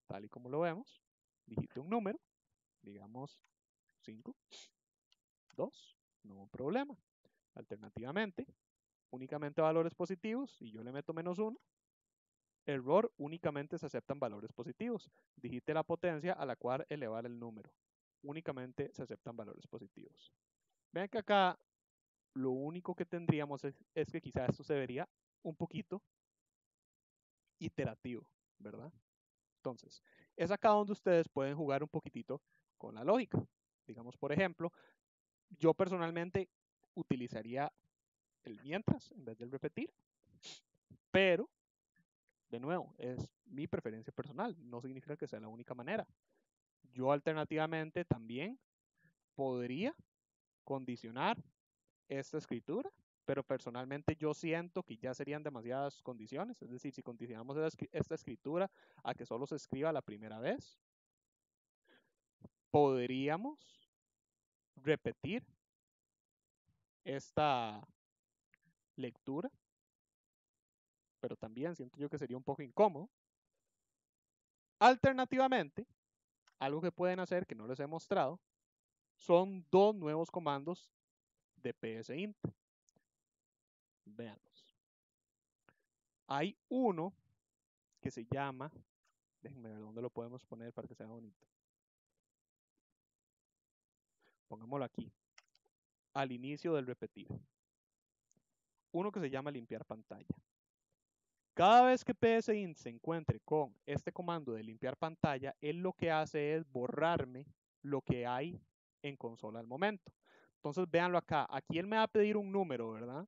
tal y como lo vemos, digite un número, digamos 5, 2, no hubo problema. Alternativamente, únicamente valores positivos y yo le meto -1. Error, únicamente se aceptan valores positivos. Digite la potencia a la cual elevar el número. Únicamente se aceptan valores positivos. Vean que acá lo único que tendríamos es que quizás esto se vería un poquito iterativo, ¿verdad? Entonces, es acá donde ustedes pueden jugar un poquitito con la lógica. Digamos, por ejemplo, yo personalmente utilizaría el mientras en vez del repetir, pero, de nuevo, es mi preferencia personal, no significa que sea la única manera. Yo alternativamente también podría condicionar esta escritura, pero personalmente yo siento que ya serían demasiadas condiciones, es decir, si condicionamos esta escritura a que solo se escriba la primera vez, podríamos repetir esta lectura, pero también siento yo que sería un poco incómodo. Alternativamente, algo que pueden hacer que no les he mostrado, son dos nuevos comandos de psint. Veanlos. Hay uno que se llama, déjenme ver dónde lo podemos poner para que sea bonito. Pongámoslo aquí, al inicio del repetir. Uno que se llama limpiar pantalla. Cada vez que psint se encuentre con este comando de limpiar pantalla, él lo que hace es borrarme lo que hay en consola al momento. Entonces véanlo acá, aquí él me va a pedir un número, ¿verdad?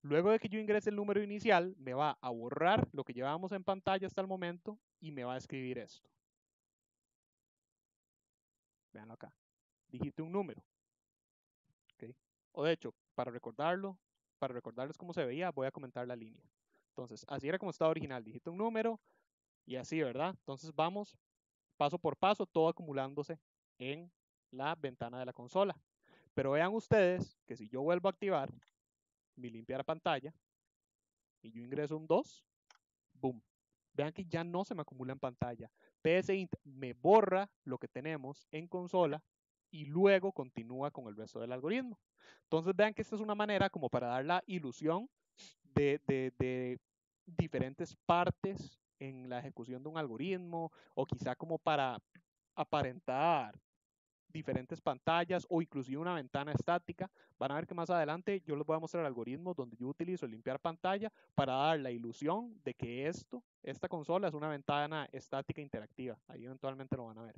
Luego de que yo ingrese el número inicial, me va a borrar lo que llevábamos en pantalla hasta el momento y me va a escribir esto. Véanlo acá. Digite un número. ¿Okay? O de hecho, para recordarles cómo se veía, voy a comentar la línea. Entonces, así era como estaba original. Digite un número y así, ¿verdad? Entonces vamos paso por paso, todo acumulándose en la ventana de la consola. Pero vean ustedes que si yo vuelvo a activar mi limpiar pantalla y yo ingreso un 2, boom. Vean que ya no se me acumula en pantalla. psint me borra lo que tenemos en consola y luego continúa con el resto del algoritmo. Entonces vean que esta es una manera como para dar la ilusión de diferentes partes en la ejecución de un algoritmo o quizá como para aparentar diferentes pantallas o inclusive una ventana estática. Van a ver que más adelante yo les voy a mostrar algoritmos donde yo utilizo limpiar pantalla para dar la ilusión de que esta consola es una ventana estática interactiva. Ahí eventualmente lo van a ver.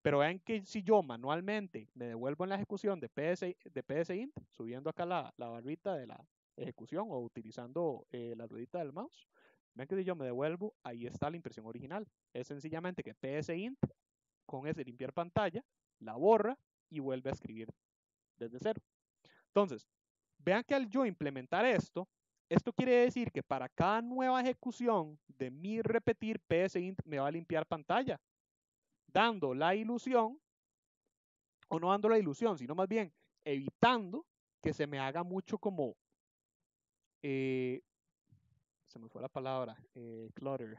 Pero vean que si yo manualmente me devuelvo en la ejecución de psint, subiendo acá la barrita de la ejecución o utilizando la ruedita del mouse, vean que si yo me devuelvo, ahí está la impresión original. Es sencillamente que psint con ese limpiar pantalla la borra y vuelve a escribir desde cero. Entonces, vean que al yo implementar esto quiere decir que para cada nueva ejecución de mi repetir, psint me va a limpiar pantalla, dando la ilusión, o no dando la ilusión, sino más bien evitando que se me haga mucho como, se me fue la palabra, clutter.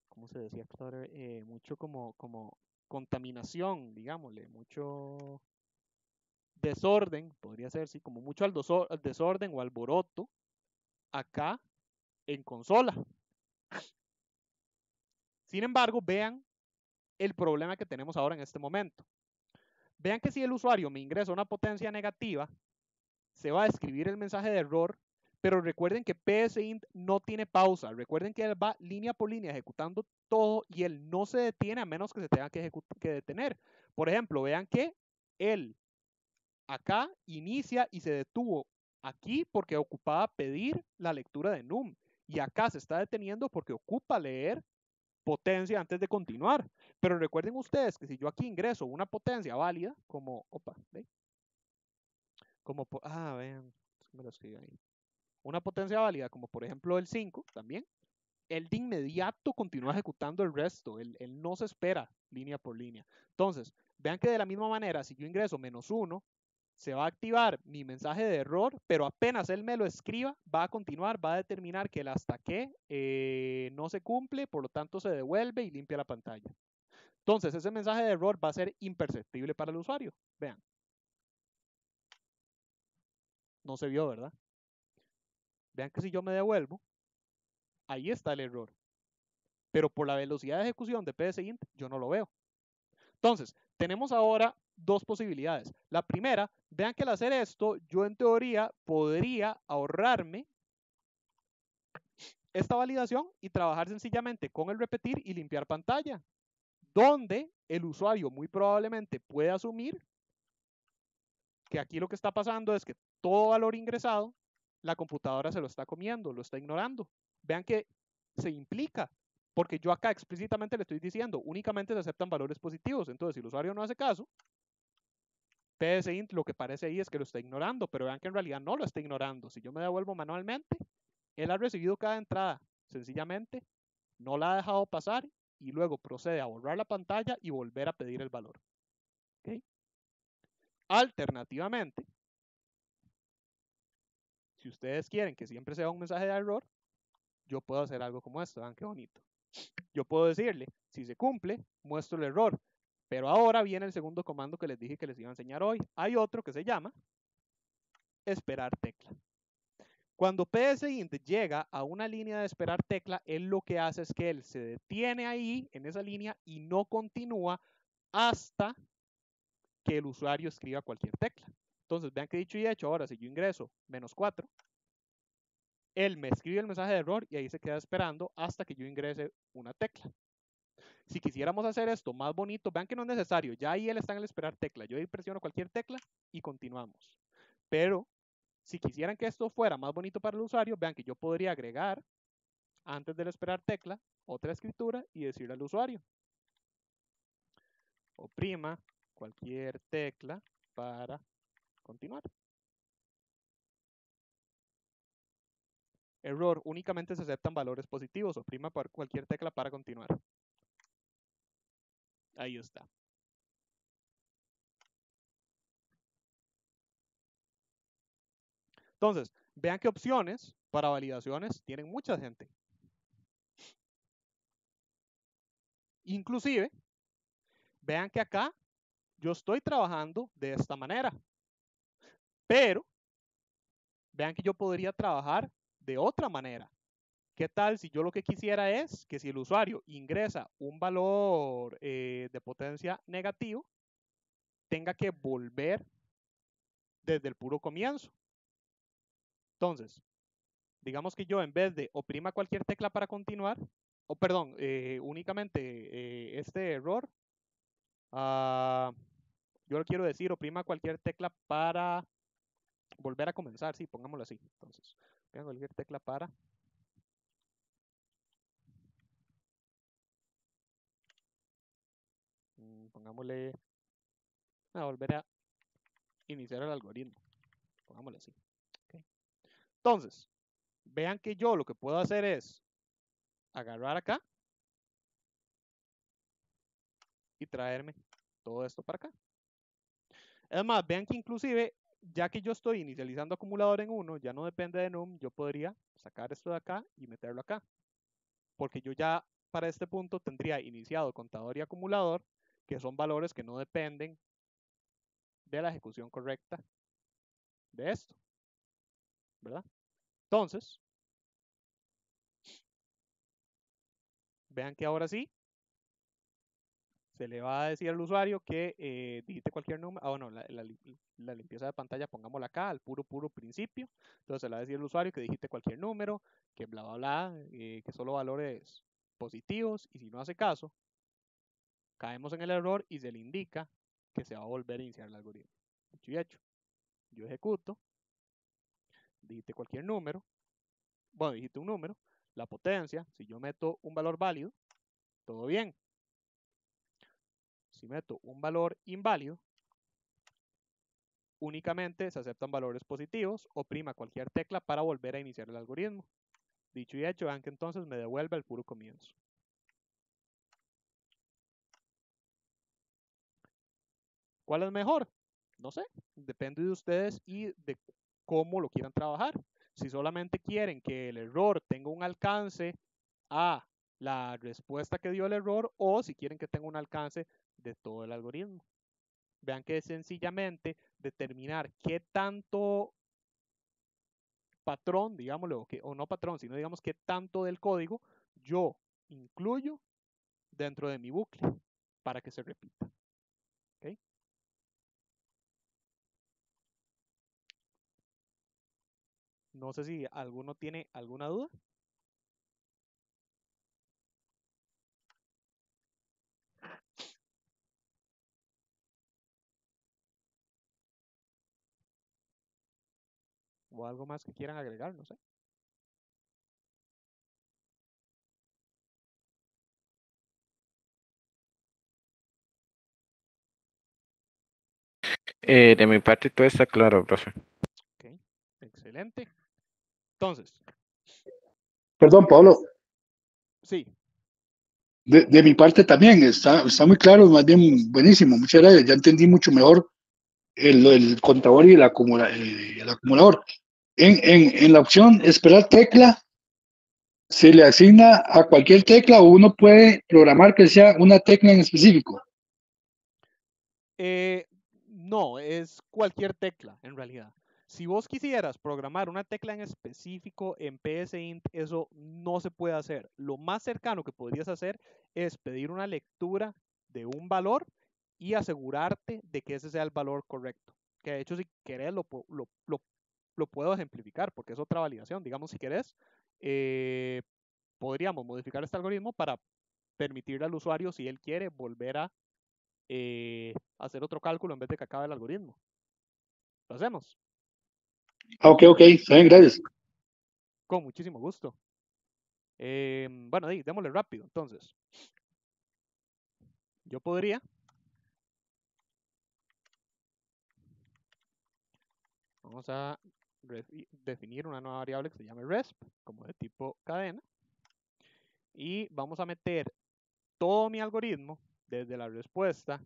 ¿Cómo se decía clutter? Mucho como contaminación, digámosle, mucho desorden, podría ser, sí, como mucho al desorden o alboroto acá en consola. Sin embargo, vean el problema que tenemos ahora en este momento. Vean que si el usuario me ingresa una potencia negativa, se va a escribir el mensaje de error, pero recuerden que psint no tiene pausa. Recuerden que él va línea por línea ejecutando todo y él no se detiene a menos que se tenga que detener. Por ejemplo, vean que él acá inicia y se detuvo aquí porque ocupaba pedir la lectura de num. Y acá se está deteniendo porque ocupa leer potencia antes de continuar. Pero recuerden ustedes que si yo aquí ingreso una potencia válida, como, opa, ¿ve? Como, vean, me lo escribí ahí. Una potencia válida, como por ejemplo el 5 también, él de inmediato continúa ejecutando el resto, él no se espera línea por línea. Entonces, vean que de la misma manera, si yo ingreso -1, se va a activar mi mensaje de error, pero apenas él me lo escriba, va a continuar, va a determinar que el hasta que no se cumple, por lo tanto se devuelve y limpia la pantalla. Entonces, ese mensaje de error va a ser imperceptible para el usuario. Vean. No se vio, ¿verdad? Vean que si yo me devuelvo, ahí está el error. Pero por la velocidad de ejecución de psint, yo no lo veo. Entonces, tenemos ahora dos posibilidades. La primera, vean que al hacer esto, yo en teoría podría ahorrarme esta validación y trabajar sencillamente con el repetir y limpiar pantalla, donde el usuario muy probablemente puede asumir que aquí lo que está pasando es que todo valor ingresado, la computadora se lo está comiendo, lo está ignorando. Vean que se implica, porque yo acá explícitamente le estoy diciendo, únicamente se aceptan valores positivos. Entonces, si el usuario no hace caso, psint lo que parece ahí es que lo está ignorando, pero vean que en realidad no lo está ignorando. Si yo me devuelvo manualmente, él ha recibido cada entrada, sencillamente no la ha dejado pasar y luego procede a borrar la pantalla y volver a pedir el valor. ¿Okay? Alternativamente, si ustedes quieren que siempre sea un mensaje de error, yo puedo hacer algo como esto. Vean qué bonito. Yo puedo decirle, si se cumple, muestro el error. Pero ahora viene el segundo comando que les dije que les iba a enseñar hoy. Hay otro que se llama esperar tecla. Cuando psint llega a una línea de esperar tecla, él lo que hace es que él se detiene ahí en esa línea y no continúa hasta que el usuario escriba cualquier tecla. Entonces, vean que dicho y hecho, ahora si yo ingreso -4, él me escribe el mensaje de error y ahí se queda esperando hasta que yo ingrese una tecla. Si quisiéramos hacer esto más bonito, vean que no es necesario, ya ahí él está en el esperar tecla. Yo ahí presiono cualquier tecla y continuamos. Pero si quisieran que esto fuera más bonito para el usuario, vean que yo podría agregar antes del esperar tecla otra escritura y decirle al usuario: oprima cualquier tecla para continuar. Error, únicamente se aceptan valores positivos. Oprima cualquier tecla para continuar. Ahí está. Entonces, vean qué opciones para validaciones tienen mucha gente. Inclusive, vean que acá yo estoy trabajando de esta manera. Pero, vean que yo podría trabajar de otra manera. ¿Qué tal si yo lo que quisiera es que si el usuario ingresa un valor de potencia negativo, tenga que volver desde el puro comienzo? Entonces, digamos que yo en vez de oprima cualquier tecla para continuar, o perdón, únicamente este error, yo le quiero decir oprima cualquier tecla para volver a comenzar, sí, pongámoslo así. Entonces, oprima cualquier tecla para pongámosle a volver a iniciar el algoritmo. pongámosle así. Okay. Entonces, vean que yo lo que puedo hacer es agarrar acá y traerme todo esto para acá. Es más, vean que inclusive, ya que yo estoy inicializando acumulador en 1, ya no depende de num, yo podría sacar esto de acá y meterlo acá. Porque yo ya para este punto tendría iniciado contador y acumulador, que son valores que no dependen de la ejecución correcta de esto, ¿verdad? Entonces, vean que ahora sí, se le va a decir al usuario que digite cualquier número. Bueno, la limpieza de pantalla pongámosla acá, al puro principio. Entonces se le va a decir al usuario que digite cualquier número, que bla, bla, bla, que solo valores positivos. Y si no hace caso, caemos en el error y se le indica que se va a volver a iniciar el algoritmo. Dicho y hecho, yo ejecuto, digite cualquier número. Bueno, digite un número, la potencia, si yo meto un valor válido, todo bien. Si meto un valor inválido, únicamente se aceptan valores positivos, oprima cualquier tecla para volver a iniciar el algoritmo. Dicho y hecho, vean que entonces me devuelve el puro comienzo. ¿Cuál es mejor? No sé, depende de ustedes y de cómo lo quieran trabajar. Si solamente quieren que el error tenga un alcance a la respuesta que dio el error, o si quieren que tenga un alcance de todo el algoritmo. Vean que es sencillamente determinar qué tanto patrón, digámoslo, o no patrón, sino digamos qué tanto del código yo incluyo dentro de mi bucle para que se repita. ¿Okay? No sé si alguno tiene alguna duda. O algo más que quieran agregar, no sé. De mi parte todo está claro, profe. Ok, excelente. Entonces, Perdón, Pablo, sí, de mi parte también está muy claro, más bien buenísimo. Muchas gracias. Ya entendí mucho mejor el contador y el acumulador. En la opción esperar tecla, se le asigna a cualquier tecla o uno puede programar que sea una tecla en específico. no, es cualquier tecla en realidad. Si vos quisieras programar una tecla en específico en PSInt, eso no se puede hacer. Lo más cercano que podrías hacer es pedir una lectura de un valor y asegurarte de que ese sea el valor correcto. Que de hecho, si querés, lo puedo ejemplificar porque es otra validación. Digamos, si querés, podríamos modificar este algoritmo para permitirle al usuario, si él quiere, volver a hacer otro cálculo en vez de que acabe el algoritmo. ¿Lo hacemos? Ok, está bien, gracias. Con muchísimo gusto. Bueno, démosle rápido. Entonces, yo podría vamos a definir una nueva variable que se llame resp, como de tipo cadena, y vamos a meter todo mi algoritmo, desde la respuesta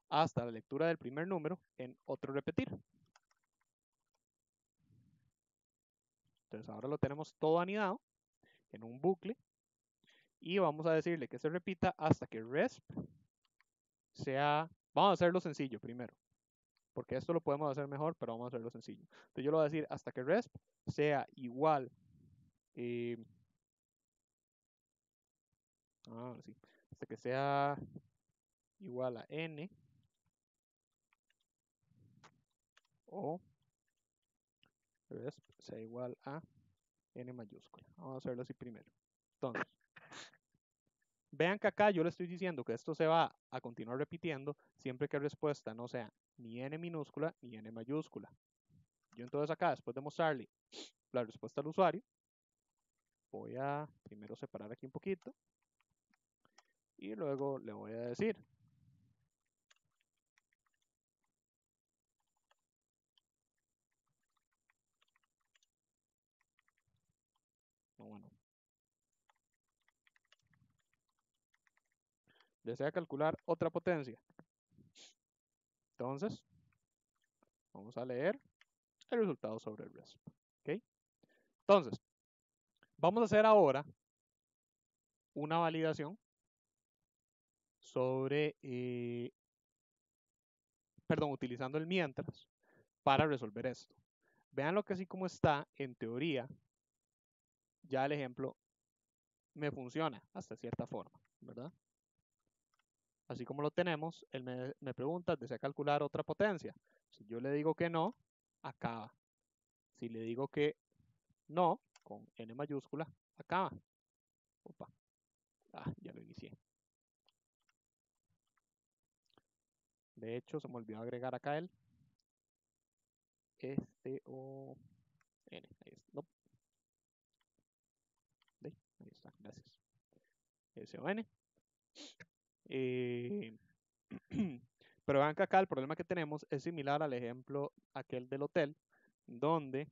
hasta la lectura del primer número, en otro repetir. Entonces ahora lo tenemos todo anidado en un bucle y vamos a decirle que se repita hasta que resp sea, vamos a hacerlo sencillo primero, porque esto lo podemos hacer mejor, pero vamos a hacerlo sencillo. Entonces yo lo voy a decir hasta que resp sea igual, sí, hasta que sea igual a n o resp sea igual a n mayúscula. Vamos a hacerlo así primero. Entonces, vean que acá yo le estoy diciendo que esto se va a continuar repitiendo siempre que respuesta no sea ni n minúscula ni n mayúscula. Yo entonces acá, después de mostrarle la respuesta al usuario, voy a primero separar aquí un poquito y luego le voy a decir Desea calcular otra potencia. Entonces, vamos a leer el resultado sobre el RESP. ¿Ok? Entonces, vamos a hacer ahora una validación sobre, utilizando el mientras para resolver esto. Vean lo que así como está, en teoría, ya el ejemplo me funciona hasta cierta forma, ¿verdad? Así como lo tenemos, él me pregunta, ¿desea calcular otra potencia? Si yo le digo que no, acaba. Si le digo que no, con N mayúscula, acaba. Opa. Ya lo inicié. De hecho, se me olvidó agregar acá el o N. Ahí está. No. Ahí está, gracias. SON. Pero vean que acá el problema que tenemos es similar al ejemplo aquel del hotel, donde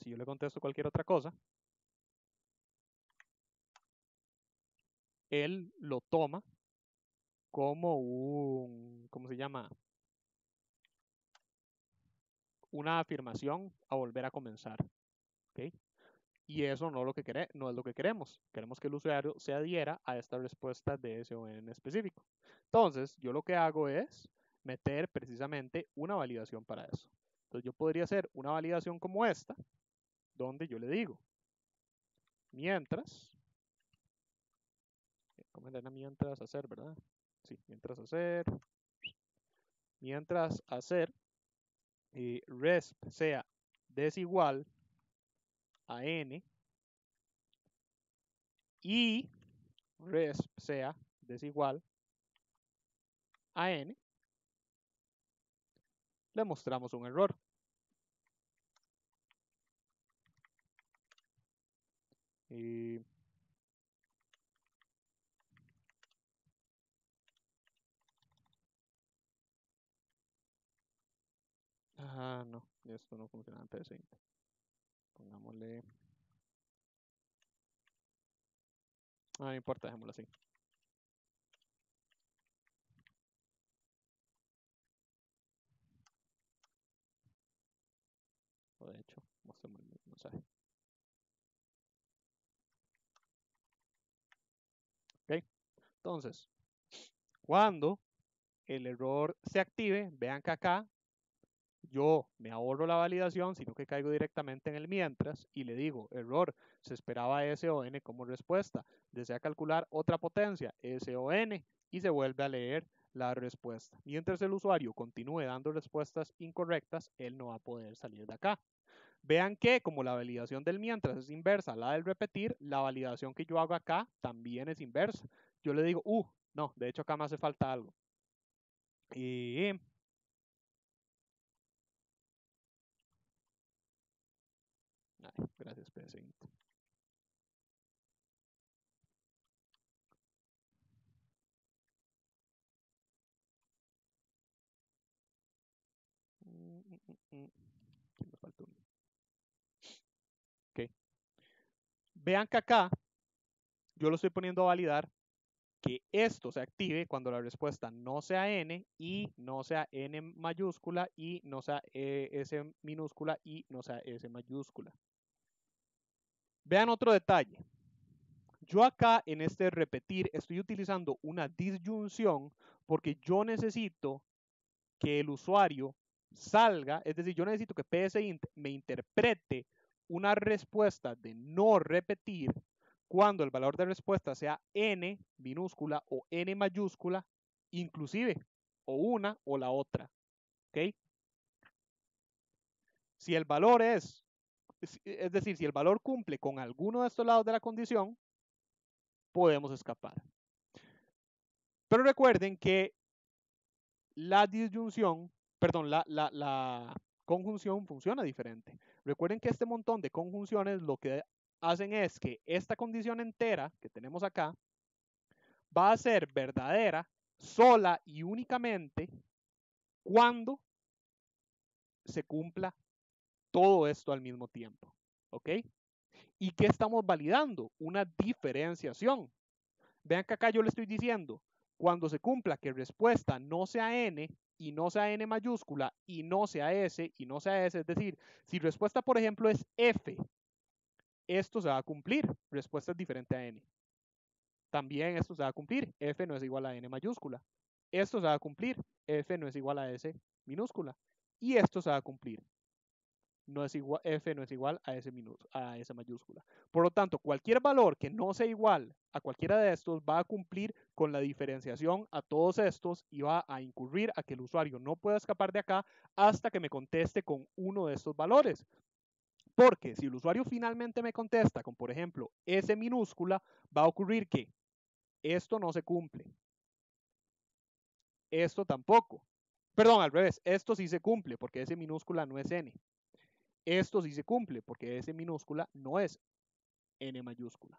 si yo le contesto cualquier otra cosa, él lo toma como un, ¿cómo se llama? Una afirmación a volver a comenzar. ¿Okay? Y eso no, no es lo que queremos. Queremos que el usuario se adhiera a esta respuesta de SON en específico. Entonces, yo lo que hago es meter precisamente una validación para eso. Entonces, yo podría hacer una validación como esta, donde yo le digo, mientras, ¿cómo era mientras hacer, verdad? Sí, mientras hacer, resp sea desigual a n y resp sea desigual a n, le mostramos un error. No, esto no funciona en PS20. Pongámosle. No importa, dejémoslo así. O de hecho, mostremos el mismo mensaje. Ok, entonces, cuando el error se active, vean que acá yo me ahorro la validación, sino que caigo directamente en el mientras y le digo, error, se esperaba SON como respuesta, desea calcular otra potencia, SON, y se vuelve a leer la respuesta. Mientras el usuario continúe dando respuestas incorrectas, él no va a poder salir de acá. Vean que como la validación del mientras es inversa a la del repetir, la validación que yo hago acá también es inversa. Yo le digo, no, de hecho acá me hace falta algo. Y gracias, PS20. Me falta uno. Ok. Vean que acá yo lo estoy poniendo a validar que esto se active cuando la respuesta no sea n y no sea n mayúscula y no sea s minúscula y no sea s mayúscula. Vean otro detalle. Yo acá en este repetir estoy utilizando una disyunción porque yo necesito que el usuario salga, es decir, yo necesito que PSInt me interprete una respuesta de no repetir cuando el valor de respuesta sea n minúscula o n mayúscula, inclusive, o una o la otra. ¿Ok? Si el valor es decir, si el valor cumple con alguno de estos lados de la condición, podemos escapar. Pero recuerden que la disyunción, perdón, la conjunción funciona diferente. Recuerden que este montón de conjunciones lo que hacen es que esta condición entera que tenemos acá va a ser verdadera sola y únicamente cuando se cumpla todo esto al mismo tiempo. ¿Ok? ¿Y qué estamos validando? Una diferenciación. Vean que acá yo le estoy diciendo, cuando se cumpla que respuesta no sea n y no sea n mayúscula y no sea s y no sea s, es decir, si respuesta por ejemplo es f, esto se va a cumplir, respuesta es diferente a n. También esto se va a cumplir, f no es igual a n mayúscula. Esto se va a cumplir, f no es igual a s minúscula. Y esto se va a cumplir, f no es igual a s mayúscula. Por lo tanto, cualquier valor que no sea igual a cualquiera de estos va a cumplir con la diferenciación a todos estos y va a incurrir a que el usuario no pueda escapar de acá hasta que me conteste con uno de estos valores. Porque si el usuario finalmente me contesta con, por ejemplo, S minúscula, va a ocurrir que esto no se cumple. Esto tampoco. Perdón, al revés. Esto sí se cumple porque S minúscula no es N. Esto sí se cumple porque S minúscula no es N mayúscula.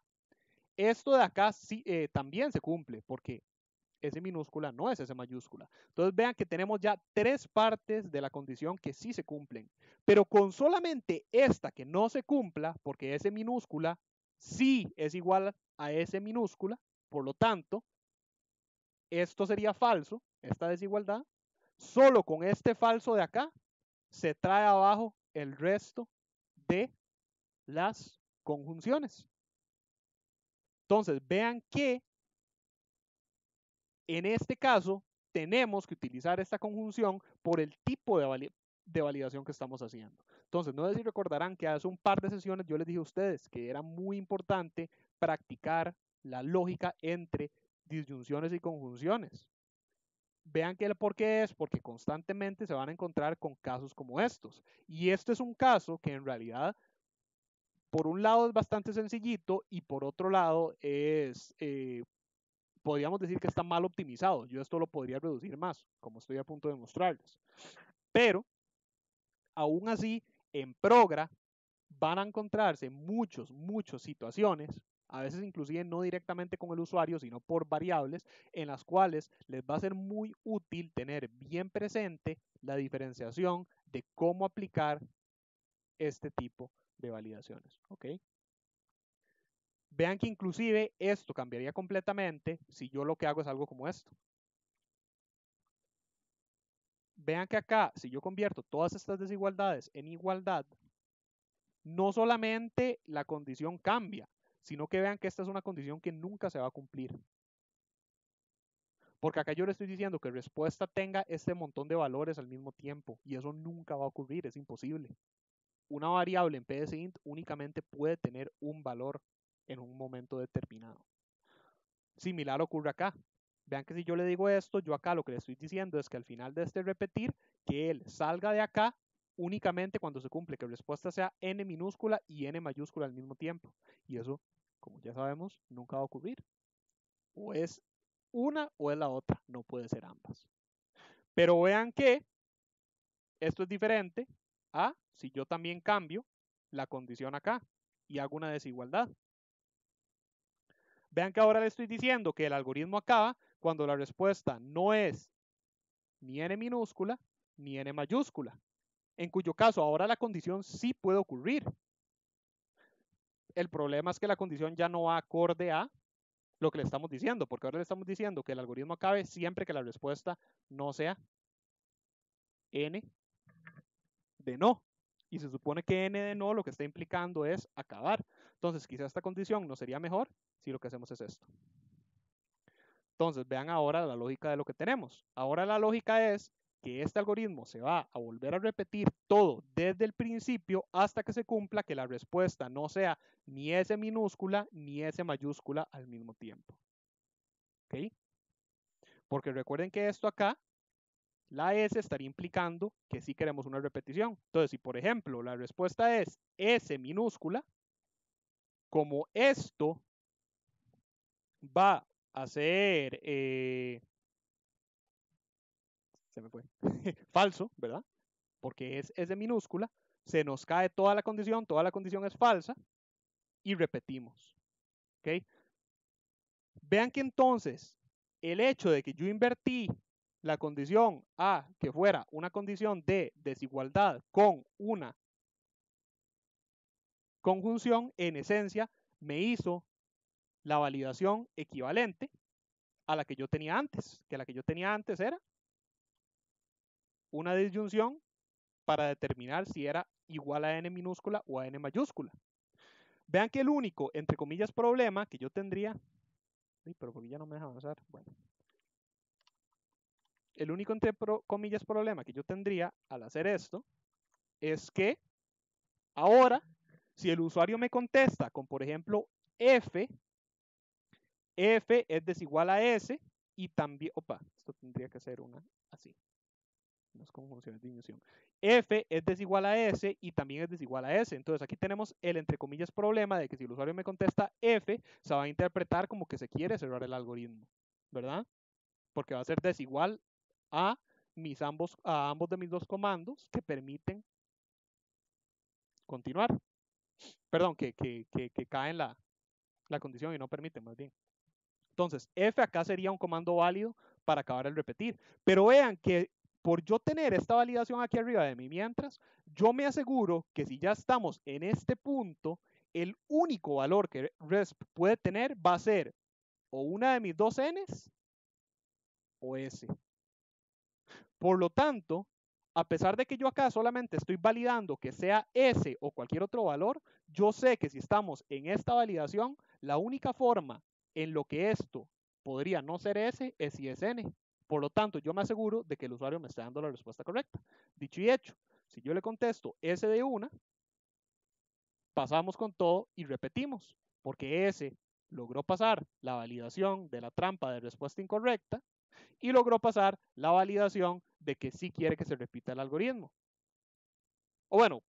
Esto de acá sí, también se cumple porque S minúscula no es S mayúscula. Entonces vean que tenemos ya 3 partes de la condición que sí se cumplen. Pero con solamente esta que no se cumpla, porque S minúscula sí es igual a S minúscula, por lo tanto, esto sería falso, esta desigualdad. Solo con este falso de acá se trae abajo el resto de las conjunciones. Entonces vean que en este caso, tenemos que utilizar esta conjunción por el tipo de validación que estamos haciendo. Entonces, no sé si recordarán que hace un par de sesiones yo les dije a ustedes que era muy importante practicar la lógica entre disyunciones y conjunciones. Vean que el por qué es porque constantemente se van a encontrar con casos como estos. Y este es un caso que en realidad, por un lado es bastante sencillito y por otro lado es podríamos decir que está mal optimizado. Yo esto lo podría reducir más, como estoy a punto de mostrarles. Pero, aún así, en Progra van a encontrarse muchas situaciones, a veces inclusive no directamente con el usuario, sino por variables, en las cuales les va a ser muy útil tener bien presente la diferenciación de cómo aplicar este tipo de validaciones. ¿Ok? Vean que inclusive esto cambiaría completamente si yo lo que hago es algo como esto. Vean que acá, si yo convierto todas estas desigualdades en igualdad, no solamente la condición cambia, sino que vean que esta es una condición que nunca se va a cumplir. Porque acá yo le estoy diciendo que respuesta tenga este montón de valores al mismo tiempo, y eso nunca va a ocurrir, es imposible. Una variable en PSInt únicamente puede tener un valor en un momento determinado. Similar ocurre acá. Vean que si yo le digo esto, yo acá lo que le estoy diciendo es que al final de este repetir, que él salga de acá únicamente cuando se cumple que la respuesta sea n minúscula y n mayúscula al mismo tiempo. Y eso, como ya sabemos, nunca va a ocurrir. O es una o es la otra, no puede ser ambas. Pero vean que esto es diferente a si yo también cambio la condición acá y hago una desigualdad. Vean que ahora le estoy diciendo que el algoritmo acaba cuando la respuesta no es ni n minúscula ni n mayúscula, en cuyo caso ahora la condición sí puede ocurrir. El problema es que la condición ya no va acorde a lo que le estamos diciendo, porque ahora le estamos diciendo que el algoritmo acabe siempre que la respuesta no sea n de no. Y se supone que n de no lo que está implicando es acabar. Entonces, quizá esta condición no sería mejor si lo que hacemos es esto. Entonces, vean ahora la lógica de lo que tenemos. Ahora la lógica es que este algoritmo se va a volver a repetir todo desde el principio hasta que se cumpla que la respuesta no sea ni S minúscula ni S mayúscula al mismo tiempo. ¿Ok? Porque recuerden que esto acá, la S estaría implicando que sí queremos una repetición. Entonces, si por ejemplo la respuesta es S minúscula, como esto va a ser se me fue, falso, ¿verdad? Porque es S minúscula, se nos cae toda la condición es falsa y repetimos. ¿Ok? Vean que entonces el hecho de que yo invertí la condición a que fuera una condición de desigualdad con una conjunción, en esencia me hizo la validación equivalente a la que yo tenía antes, que la que yo tenía antes era una disyunción para determinar si era igual a n minúscula o a n mayúscula. Vean que el único, entre comillas, problema que yo tendría, pero porque ya no me deja avanzar, bueno, el único, entre comillas, problema que yo tendría al hacer esto es que ahora, si el usuario me contesta con, por ejemplo, F es desigual a S y también, esto tendría que ser una así, no es conjunción, es disminución. F es desigual a S y también es desigual a S. Entonces aquí tenemos el, entre comillas, problema de que si el usuario me contesta F, se va a interpretar como que se quiere cerrar el algoritmo, ¿verdad? Porque va a ser desigual a ambos de mis dos comandos que permiten continuar. Perdón, que caen la condición y no permiten, más bien. Entonces, F acá sería un comando válido para acabar el repetir. Pero vean que por yo tener esta validación aquí arriba de mi mientras, yo me aseguro que si ya estamos en este punto, el único valor que RESP puede tener va a ser o una de mis dos n's o S. Por lo tanto, a pesar de que yo acá solamente estoy validando que sea S o cualquier otro valor, yo sé que si estamos en esta validación, la única forma en lo que esto podría no ser S es si es N. Por lo tanto, yo me aseguro de que el usuario me está dando la respuesta correcta. Dicho y hecho, si yo le contesto S de una, pasamos con todo y repetimos, porque S logró pasar la validación de la trampa de respuesta incorrecta y logró pasar la validación de que sí quiere que se repita el algoritmo. O bueno,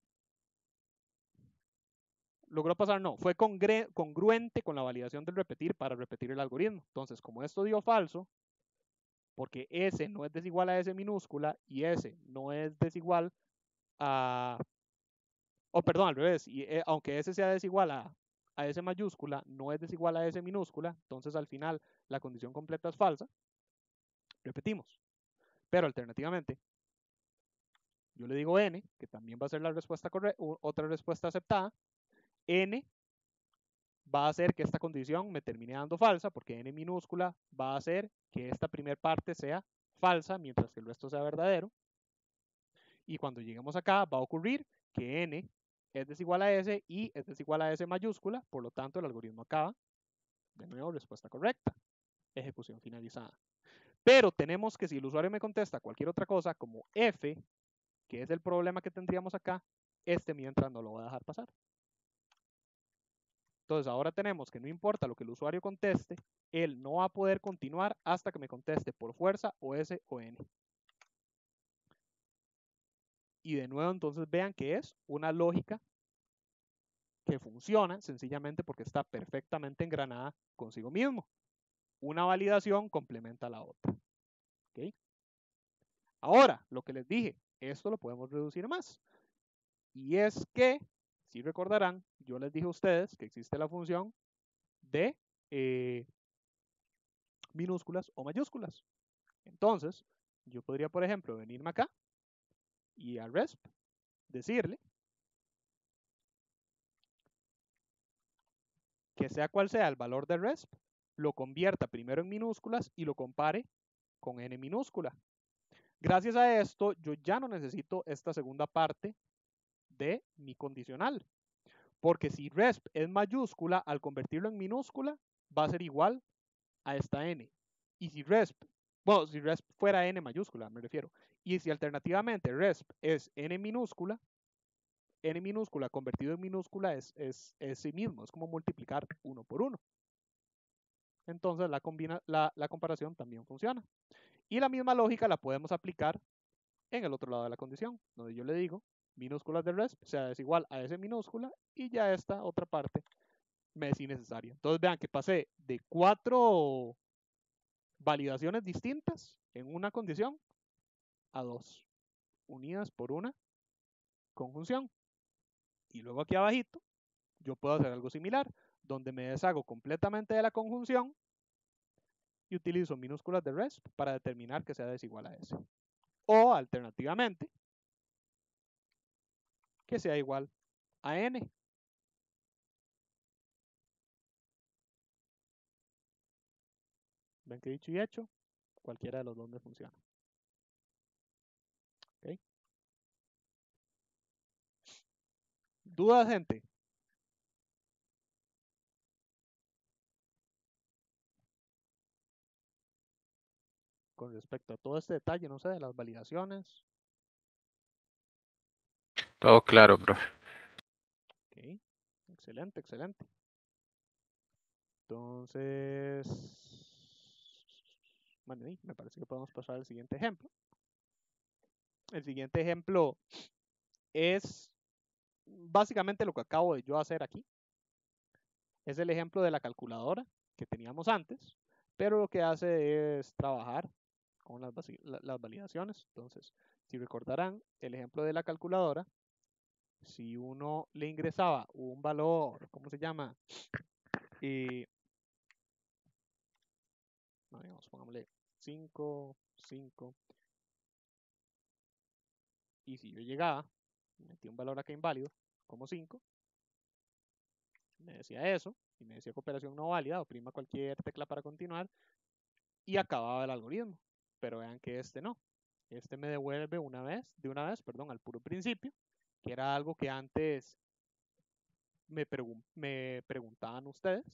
logró pasar, no, fue congruente con la validación del repetir para repetir el algoritmo. Entonces, como esto dio falso, porque S no es desigual a S minúscula y S no es desigual a, perdón, al revés, y, aunque S sea desigual a S mayúscula, no es desigual a S minúscula, entonces al final la condición completa es falsa, repetimos. Pero alternativamente, yo le digo N, que también va a ser la respuesta correcta, otra respuesta aceptada. N va a hacer que esta condición me termine dando falsa, porque N minúscula va a hacer que esta primera parte sea falsa, mientras que el resto sea verdadero. Y cuando lleguemos acá, va a ocurrir que N es desigual a S y es desigual a S mayúscula, por lo tanto el algoritmo acaba. De nuevo, respuesta correcta. Ejecución finalizada. Pero tenemos que si el usuario me contesta cualquier otra cosa, como F, que es el problema que tendríamos acá, este mientras no lo va a dejar pasar. Entonces ahora tenemos que no importa lo que el usuario conteste, él no va a poder continuar hasta que me conteste por fuerza o S o N. Y de nuevo entonces vean que es una lógica que funciona sencillamente porque está perfectamente engranada consigo mismo. Una validación complementa a la otra. ¿Okay? Ahora, lo que les dije, esto lo podemos reducir más. Y es que, si recordarán, yo les dije a ustedes que existe la función de minúsculas o mayúsculas. Entonces, yo podría, por ejemplo, venirme acá y a RESP decirle que sea cual sea el valor de RESP, lo convierta primero en minúsculas y lo compare con n minúscula. Gracias a esto, yo ya no necesito esta segunda parte de mi condicional. Porque si RESP es mayúscula, al convertirlo en minúscula, va a ser igual a esta n. Y si RESP, bueno, si RESP fuera n mayúscula, me refiero. Y si alternativamente RESP es n minúscula convertido en minúscula es sí mismo, es como multiplicar uno por uno. Entonces la comparación también funciona. Y la misma lógica la podemos aplicar en el otro lado de la condición, donde yo le digo minúsculas de RESP sea desigual a S minúscula y ya esta otra parte me es innecesaria. Entonces vean que pasé de 4 validaciones distintas en una condición a 2, unidas por una conjunción. Y luego aquí abajito yo puedo hacer algo similar, donde me deshago completamente de la conjunción y utilizo minúsculas de RESP para determinar que sea desigual a S. O alternativamente, que sea igual a N. Ven que dicho y hecho, cualquiera de los dos me funciona. ¿Ok? ¿Dudas, gente? Con respecto a todo este detalle, no sé, de las validaciones. Todo claro, profe. Ok, excelente, excelente. Entonces, bueno, y me parece que podemos pasar al siguiente ejemplo. El siguiente ejemplo es básicamente lo que acabo de yo hacer aquí. Es el ejemplo de la calculadora que teníamos antes, pero lo que hace es trabajar con las validaciones. Entonces, si recordarán el ejemplo de la calculadora, si uno le ingresaba un valor, ¿cómo se llama? No, digamos, pongámosle 5, 5. Y si yo llegaba, metí un valor acá inválido, como 5, me decía eso, y me decía que operación no válida, oprima cualquier tecla para continuar, y acababa el algoritmo. Pero vean que este no. Este me devuelve de una vez, al puro principio, que era algo que antes me preguntaban ustedes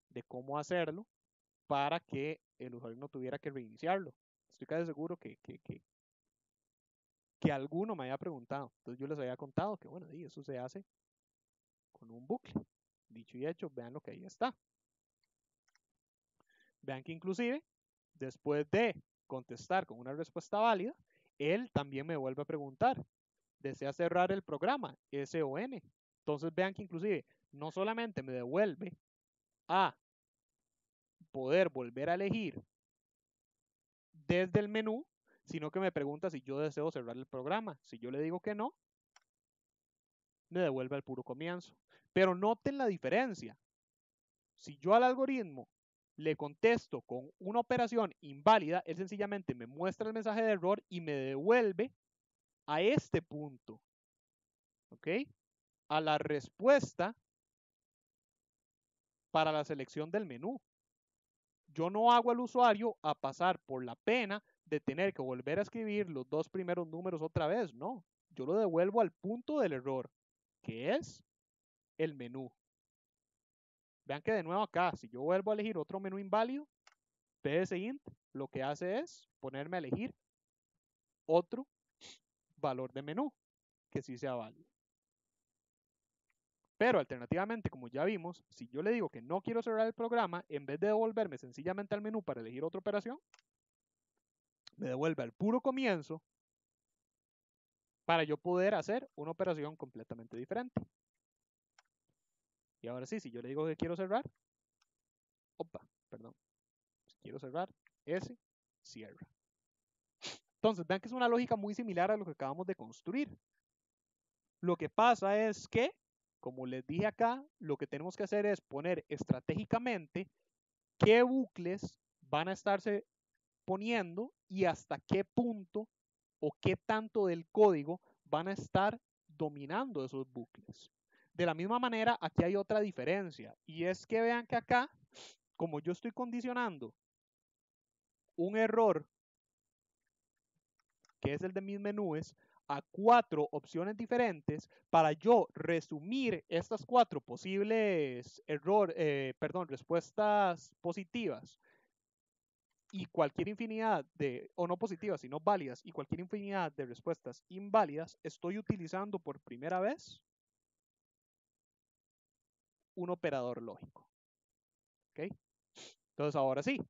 de cómo hacerlo para que el usuario no tuviera que reiniciarlo. Estoy casi seguro que alguno me había preguntado. Entonces yo les había contado que, bueno, eso se hace con un bucle. Dicho y hecho, vean lo que ahí está. Vean que inclusive, después de contestar con una respuesta válida, él también me vuelve a preguntar, ¿desea cerrar el programa? S o N. Entonces vean que inclusive no solamente me devuelve a poder volver a elegir desde el menú, sino que me pregunta si yo deseo cerrar el programa. Si yo le digo que no, me devuelve al puro comienzo. Pero noten la diferencia. Si yo al algoritmo le contesto con una operación inválida, él sencillamente me muestra el mensaje de error y me devuelve a este punto, ¿ok? A la respuesta para la selección del menú. Yo no hago al usuario a pasar por la pena de tener que volver a escribir los dos primeros números otra vez, no. Yo lo devuelvo al punto del error, que es el menú. Vean que de nuevo acá, si yo vuelvo a elegir otro menú inválido, psint lo que hace es ponerme a elegir otro valor de menú que sí sea válido. Pero alternativamente, como ya vimos, si yo le digo que no quiero cerrar el programa, en vez de devolverme sencillamente al menú para elegir otra operación, me devuelve al puro comienzo para yo poder hacer una operación completamente diferente. Y ahora sí, si yo le digo que quiero cerrar, si quiero cerrar, S, cierra. Entonces, vean que es una lógica muy similar a lo que acabamos de construir. Lo que pasa es que, como les dije acá, lo que tenemos que hacer es poner estratégicamente qué bucles van a estarse poniendo y hasta qué punto o qué tanto del código van a estar dominando esos bucles. De la misma manera, aquí hay otra diferencia, y es que vean que acá, como yo estoy condicionando un error, que es el de mis menús, a 4 opciones diferentes, para yo resumir estas 4 posibles respuestas positivas y cualquier infinidad de, o no positivas, sino válidas, y cualquier infinidad de respuestas inválidas, estoy utilizando por primera vez un operador lógico. ¿Ok? Entonces, ahora sí,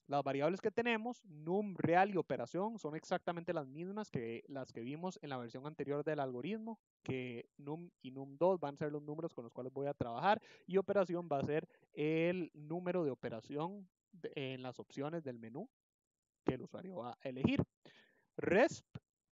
las variables que tenemos, num, real y operación, son exactamente las mismas que las que vimos en la versión anterior del algoritmo, que num y num2 van a ser los números con los cuales voy a trabajar, y operación va a ser el número de operación en las opciones del menú que el usuario va a elegir. Resp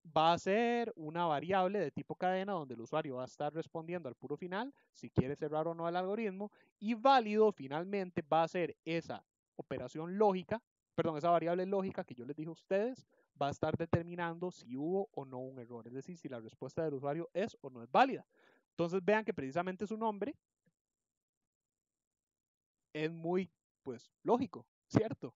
va a ser una variable de tipo cadena donde el usuario va a estar respondiendo al puro final si quiere cerrar o no el algoritmo, y válido finalmente va a ser esa operación lógica, perdón, esa variable lógica que yo les dije a ustedes, va a estar determinando si hubo o no un error, es decir, si la respuesta del usuario es o no es válida. Entonces vean que precisamente su nombre es muy, pues, lógico, ¿cierto?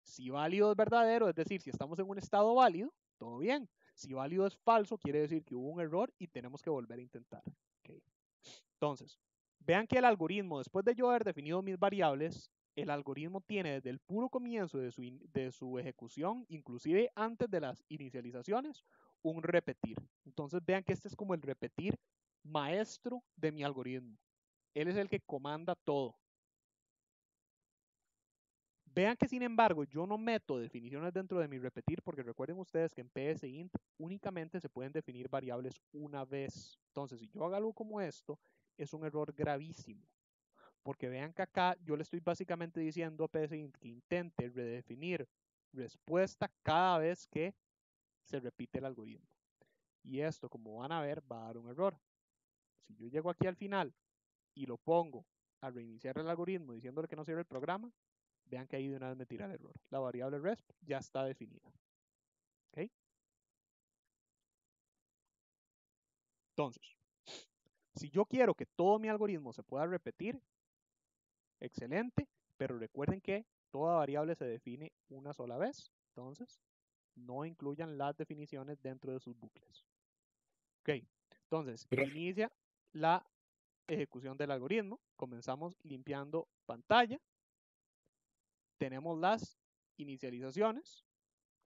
Si válido es verdadero, es decir, si estamos en un estado válido, todo bien. Si válido es falso, quiere decir que hubo un error y tenemos que volver a intentar. Okay. Entonces, vean que el algoritmo, después de yo haber definido mis variables, el algoritmo tiene desde el puro comienzo de su ejecución, inclusive antes de las inicializaciones, un repetir. Entonces vean que este es como el repetir maestro de mi algoritmo. Él es el que comanda todo. Vean que sin embargo yo no meto definiciones dentro de mi repetir, porque recuerden ustedes que en PSInt únicamente se pueden definir variables una vez. Entonces si yo hago algo como esto, es un error gravísimo. Porque vean que acá yo le estoy básicamente diciendo a PSInt que intente redefinir respuesta cada vez que se repite el algoritmo. Y esto, como van a ver, va a dar un error. Si yo llego aquí al final y lo pongo a reiniciar el algoritmo diciéndole que no sirve el programa, vean que ahí de una vez me tira el error. La variable resp ya está definida. ¿Okay? Entonces, si yo quiero que todo mi algoritmo se pueda repetir, excelente, pero recuerden que toda variable se define una sola vez. Entonces, no incluyan las definiciones dentro de sus bucles. Ok, entonces inicia la ejecución del algoritmo. Comenzamos limpiando pantalla. Tenemos las inicializaciones,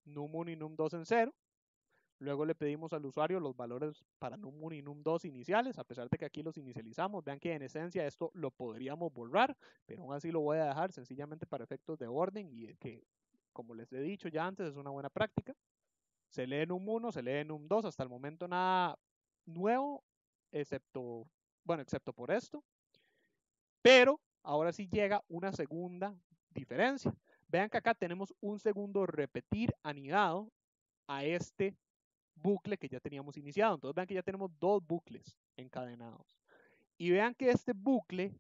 num1 y num2 en 0. Luego le pedimos al usuario los valores para num1 y num2 iniciales, a pesar de que aquí los inicializamos. Vean que en esencia esto lo podríamos borrar, pero aún así lo voy a dejar sencillamente para efectos de orden y que, como les he dicho ya antes, es una buena práctica. Se lee num1, se lee num2, hasta el momento nada nuevo, excepto por esto. Pero ahora sí llega una segunda diferencia. Vean que acá tenemos un segundo repetir anidado a este bucle que ya teníamos iniciado. Entonces vean que ya tenemos dos bucles encadenados. Y vean que este bucle,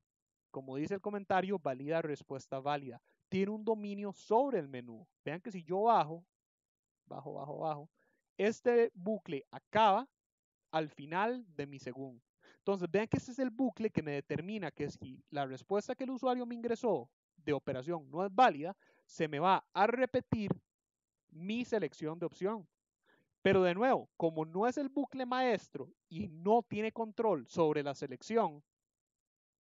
como dice el comentario, valida respuesta válida. Tiene un dominio sobre el menú. Vean que si yo bajo, este bucle acaba al final de mi según. Entonces vean que este es el bucle que me determina que si la respuesta que el usuario me ingresó de operación no es válida, se me va a repetir mi selección de opción. Pero de nuevo, como no es el bucle maestro y no tiene control sobre la selección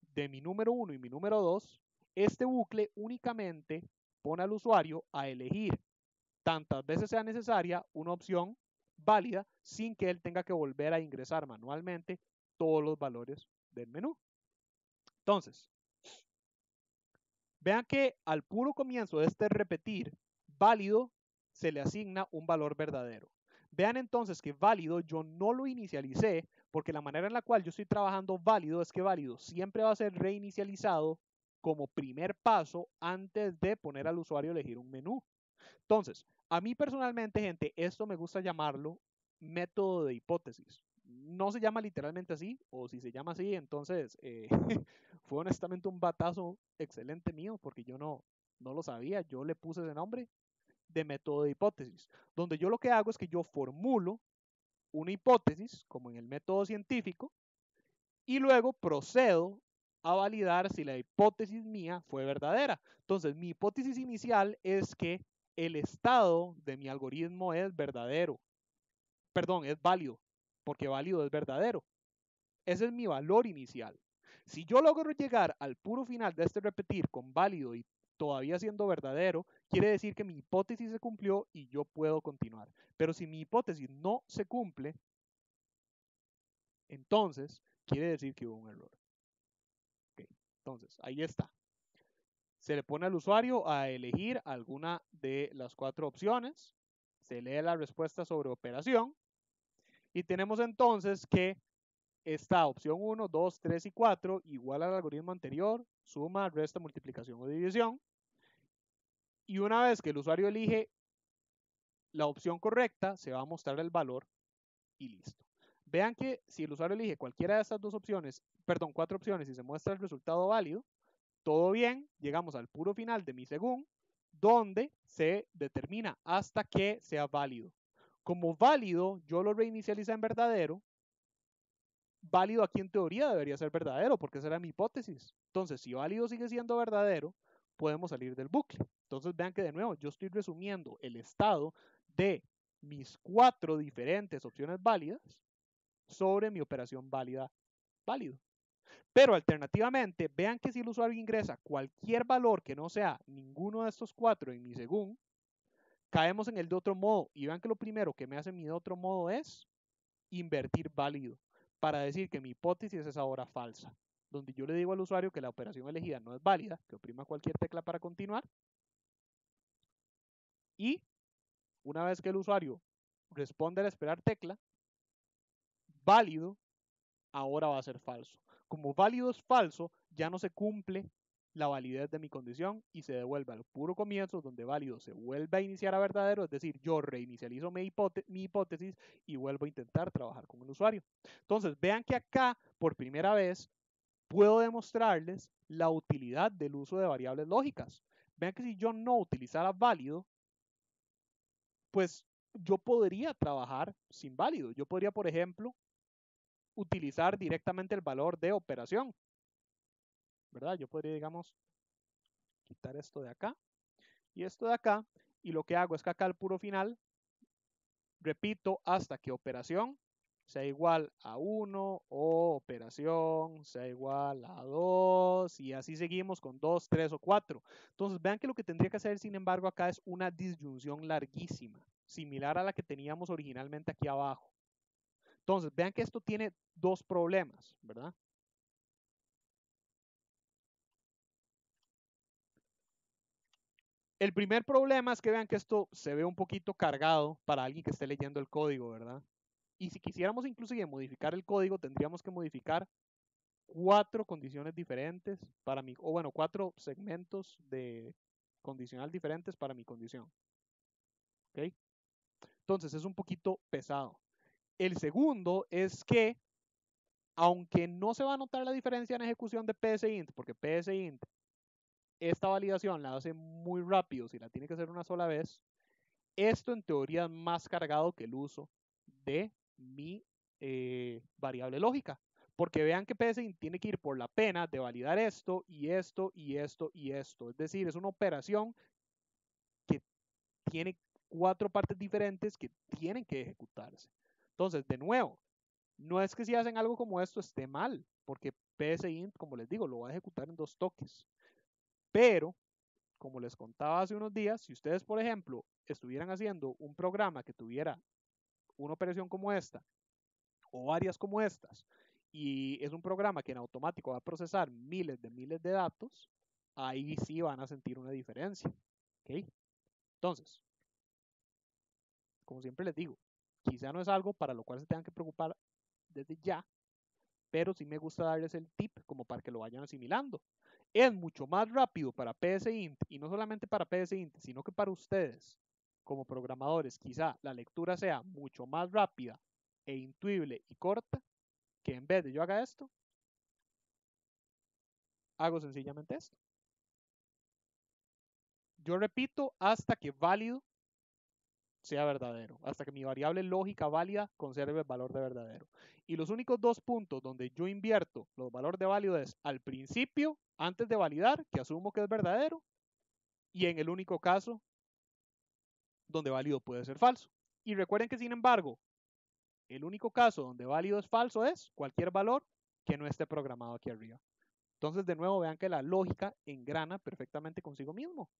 de mi número 1 y mi número 2, este bucle únicamente pone al usuario a elegir tantas veces sea necesaria una opción válida sin que él tenga que volver a ingresar manualmente todos los valores del menú. Entonces, vean que al puro comienzo de este repetir válido se le asigna un valor verdadero. Vean entonces que válido yo no lo inicialicé porque la manera en la cual yo estoy trabajando válido es que válido siempre va a ser reinicializado como primer paso antes de poner al usuario a elegir un menú. Entonces, a mí personalmente, gente, esto me gusta llamarlo método de hipótesis. No se llama literalmente así, o si se llama así, entonces fue honestamente un batazo excelente mío, porque yo no lo sabía, yo le puse ese nombre de método de hipótesis, donde yo lo que hago es que yo formulo una hipótesis, como en el método científico, y luego procedo a validar si la hipótesis mía fue verdadera. Entonces, mi hipótesis inicial es que el estado de mi algoritmo es verdadero. Perdón, es válido, porque válido es verdadero. Ese es mi valor inicial. Si yo logro llegar al puro final de este repetir con válido y todavía siendo verdadero, quiere decir que mi hipótesis se cumplió y yo puedo continuar. Pero si mi hipótesis no se cumple, entonces quiere decir que hubo un error. Okay. Entonces, ahí está. Se le pone al usuario a elegir alguna de las 4 opciones. Se lee la respuesta sobre operación. Y tenemos entonces que esta opción 1, 2, 3 y 4 igual al algoritmo anterior, suma, resta, multiplicación o división. Y una vez que el usuario elige la opción correcta, se va a mostrar el valor y listo. Vean que si el usuario elige cualquiera de estas 4 opciones y se muestra el resultado válido, todo bien, llegamos al puro final de mi según, donde se determina hasta que sea válido. Como válido, yo lo reinicialicé en verdadero. Válido aquí en teoría debería ser verdadero, porque esa era mi hipótesis. Entonces, si válido sigue siendo verdadero, podemos salir del bucle. Entonces vean que de nuevo yo estoy resumiendo el estado de mis 4 diferentes opciones válidas sobre mi operación válida válido. Pero alternativamente, vean que si el usuario ingresa cualquier valor que no sea ninguno de estos 4 en mi según, caemos en el de otro modo. Y vean que lo primero que me hace mi de otro modo es invertir válido, para decir que mi hipótesis es ahora falsa, donde yo le digo al usuario que la operación elegida no es válida, que oprima cualquier tecla para continuar, y una vez que el usuario responde a la esperar tecla, válido ahora va a ser falso. Como válido es falso, ya no se cumple la validez de mi condición y se devuelve al puro comienzo, donde válido se vuelve a iniciar a verdadero, es decir, yo reinicializo mi hipótesis y vuelvo a intentar trabajar con el usuario. Entonces, vean que acá, por primera vez, puedo demostrarles la utilidad del uso de variables lógicas. Vean que si yo no utilizara válido, pues yo podría trabajar sin válido. Yo podría, por ejemplo, utilizar directamente el valor de operación, ¿verdad? Yo podría, digamos, quitar esto de acá y esto de acá, y lo que hago es que acá al puro final repito hasta que operación sea igual a 1 o operación sea igual a 2 y así seguimos con 2, 3 o 4. Entonces vean que lo que tendría que hacer, sin embargo, acá es una disyunción larguísima, similar a la que teníamos originalmente aquí abajo. Entonces vean que esto tiene dos problemas, ¿verdad? El primer problema es que vean que esto se ve un poquito cargado para alguien que esté leyendo el código, ¿verdad? Y si quisiéramos inclusive modificar el código, tendríamos que modificar 4 condiciones diferentes para mi, o bueno, 4 segmentos de condicional diferentes para mi condición. ¿Ok? Entonces es un poquito pesado. El segundo es que, aunque no se va a notar la diferencia en ejecución de psint, porque psint, esta validación la hace muy rápido si la tiene que hacer una sola vez, esto en teoría es más cargado que el uso de mi variable lógica. Porque vean que psint tiene que ir por la pena de validar esto y esto y esto y esto. Es decir, es una operación que tiene 4 partes diferentes que tienen que ejecutarse. Entonces, de nuevo, no es que si hacen algo como esto esté mal, porque psint, como les digo, lo va a ejecutar en 2 toques. Pero como les contaba hace unos días, si ustedes, por ejemplo, estuvieran haciendo un programa que tuviera una operación como esta o varias como estas, y es un programa que en automático va a procesar miles de datos, ahí sí van a sentir una diferencia. ¿Okay? Entonces, como siempre les digo, quizá no es algo para lo cual se tengan que preocupar desde ya, pero sí me gusta darles el tip como para que lo vayan asimilando. Es mucho más rápido para psint, y no solamente para psint, sino que para ustedes como programadores quizá la lectura sea mucho más rápida e intuible y corta, que en vez de yo haga esto, hago sencillamente esto. Yo repito hasta que válido sea verdadero, hasta que mi variable lógica válida conserve el valor de verdadero. Y los únicos 2 puntos donde yo invierto los valores de válido es al principio, antes de validar, que asumo que es verdadero, y en el único caso donde válido puede ser falso. Y recuerden que, sin embargo, el único caso donde válido es falso es cualquier valor que no esté programado aquí arriba. Entonces, de nuevo, vean que la lógica engrana perfectamente consigo mismo.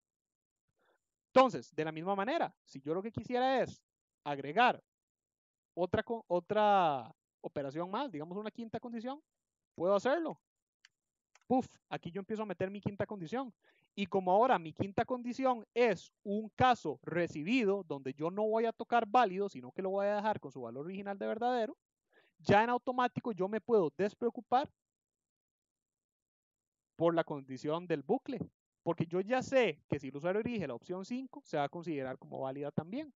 Entonces, de la misma manera, si yo lo que quisiera es agregar otra operación más, digamos una quinta condición, puedo hacerlo. Puf, aquí yo empiezo a meter mi quinta condición. Y como ahora mi quinta condición es un caso recibido donde yo no voy a tocar válido, sino que lo voy a dejar con su valor original de verdadero, ya en automático yo me puedo despreocupar por la condición del bucle. Porque yo ya sé que si el usuario elige la opción 5, se va a considerar como válida también.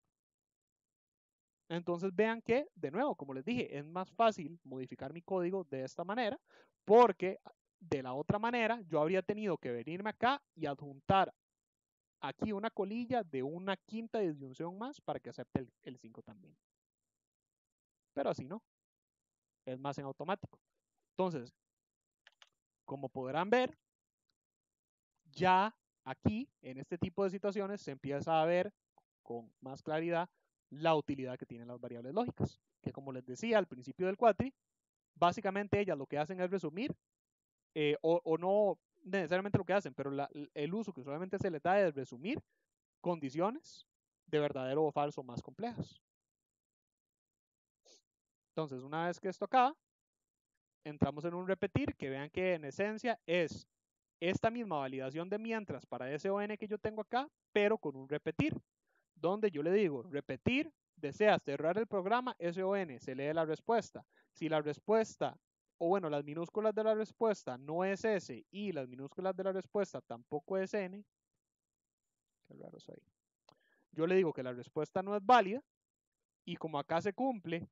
Entonces vean que, de nuevo, como les dije, es más fácil modificar mi código de esta manera, porque de la otra manera yo habría tenido que venirme acá y adjuntar aquí una colilla de una quinta disyunción más para que acepte el 5 también. Pero así no, es más en automático. Entonces, como podrán ver, ya aquí, en este tipo de situaciones, se empieza a ver con más claridad la utilidad que tienen las variables lógicas, que como les decía al principio del cuatri, básicamente ellas lo que hacen es resumir, o no necesariamente lo que hacen, pero el uso que usualmente se les da es resumir condiciones de verdadero o falso más complejas. Entonces, una vez que esto acaba, entramos en un repetir, que vean que en esencia es esta misma validación de mientras para ese ON que yo tengo acá, pero con un repetir, donde yo le digo, repetir, deseas cerrar el programa, SON, se lee la respuesta. Si la respuesta, o bueno, las minúsculas de la respuesta no es S y las minúsculas de la respuesta tampoco es N, qué raro soy. Yo le digo que la respuesta no es válida, y como acá se cumple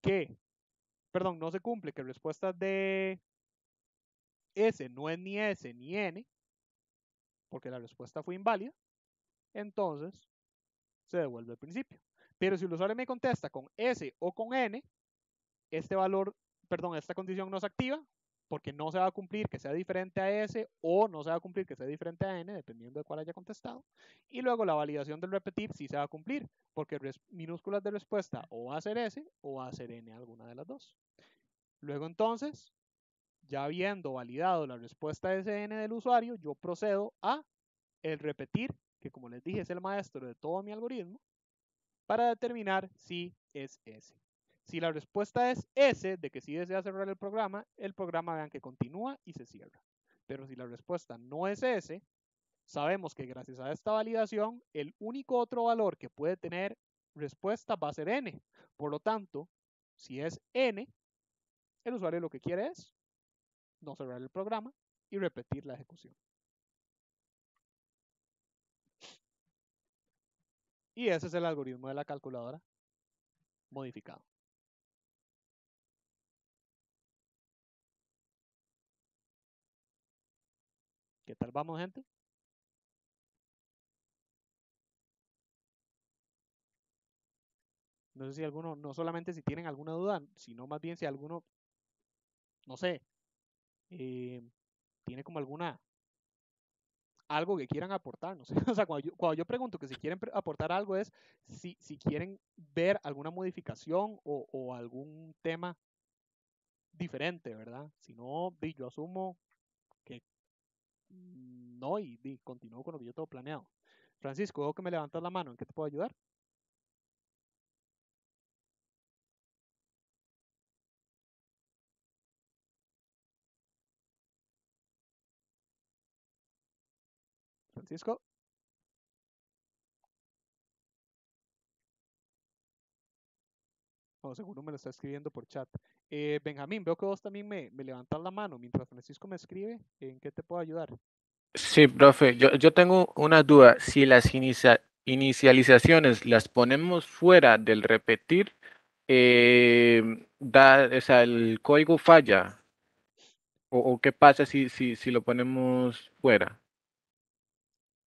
que, perdón, no se cumple que respuesta de S no es ni S ni N, porque la respuesta fue inválida, entonces se devuelve el principio. Pero si el usuario me contesta con S o con N, este valor, perdón, esta condición no se activa porque no se va a cumplir que sea diferente a S o no se va a cumplir que sea diferente a N, dependiendo de cuál haya contestado. Y luego la validación del repetir sí se va a cumplir porque minúsculas de respuesta o va a ser S o va a ser N, alguna de las dos. Luego entonces, ya habiendo validado la respuesta SN del usuario, yo procedo a el repetir, que como les dije es el maestro de todo mi algoritmo, para determinar si es S. Si la respuesta es S, de que sí desea cerrar el programa vean que continúa y se cierra. Pero si la respuesta no es S, sabemos que gracias a esta validación, el único otro valor que puede tener respuesta va a ser N. Por lo tanto, si es N, el usuario lo que quiere es no cerrar el programa y repetir la ejecución. Y ese es el algoritmo de la calculadora modificado. ¿Qué tal vamos, gente? No sé si alguno, no solamente si tienen alguna duda, sino más bien si alguno, no sé, tiene como algo que quieran aportar, no sé. O sea, cuando yo pregunto que si quieren aportar algo es si quieren ver alguna modificación o algún tema diferente, ¿verdad? Si no, yo asumo que no y continúo con lo que yo tengo planeado. Francisco, veo que me levantas la mano, ¿en qué te puedo ayudar? Francisco, o seguro me lo está escribiendo por chat. Benjamín, veo que vos también me levantas la mano mientras Francisco me escribe. ¿En qué te puedo ayudar? Sí, profe, yo tengo una duda. Si las inicializaciones las ponemos fuera del repetir, o sea, el código falla. O qué pasa si lo ponemos fuera?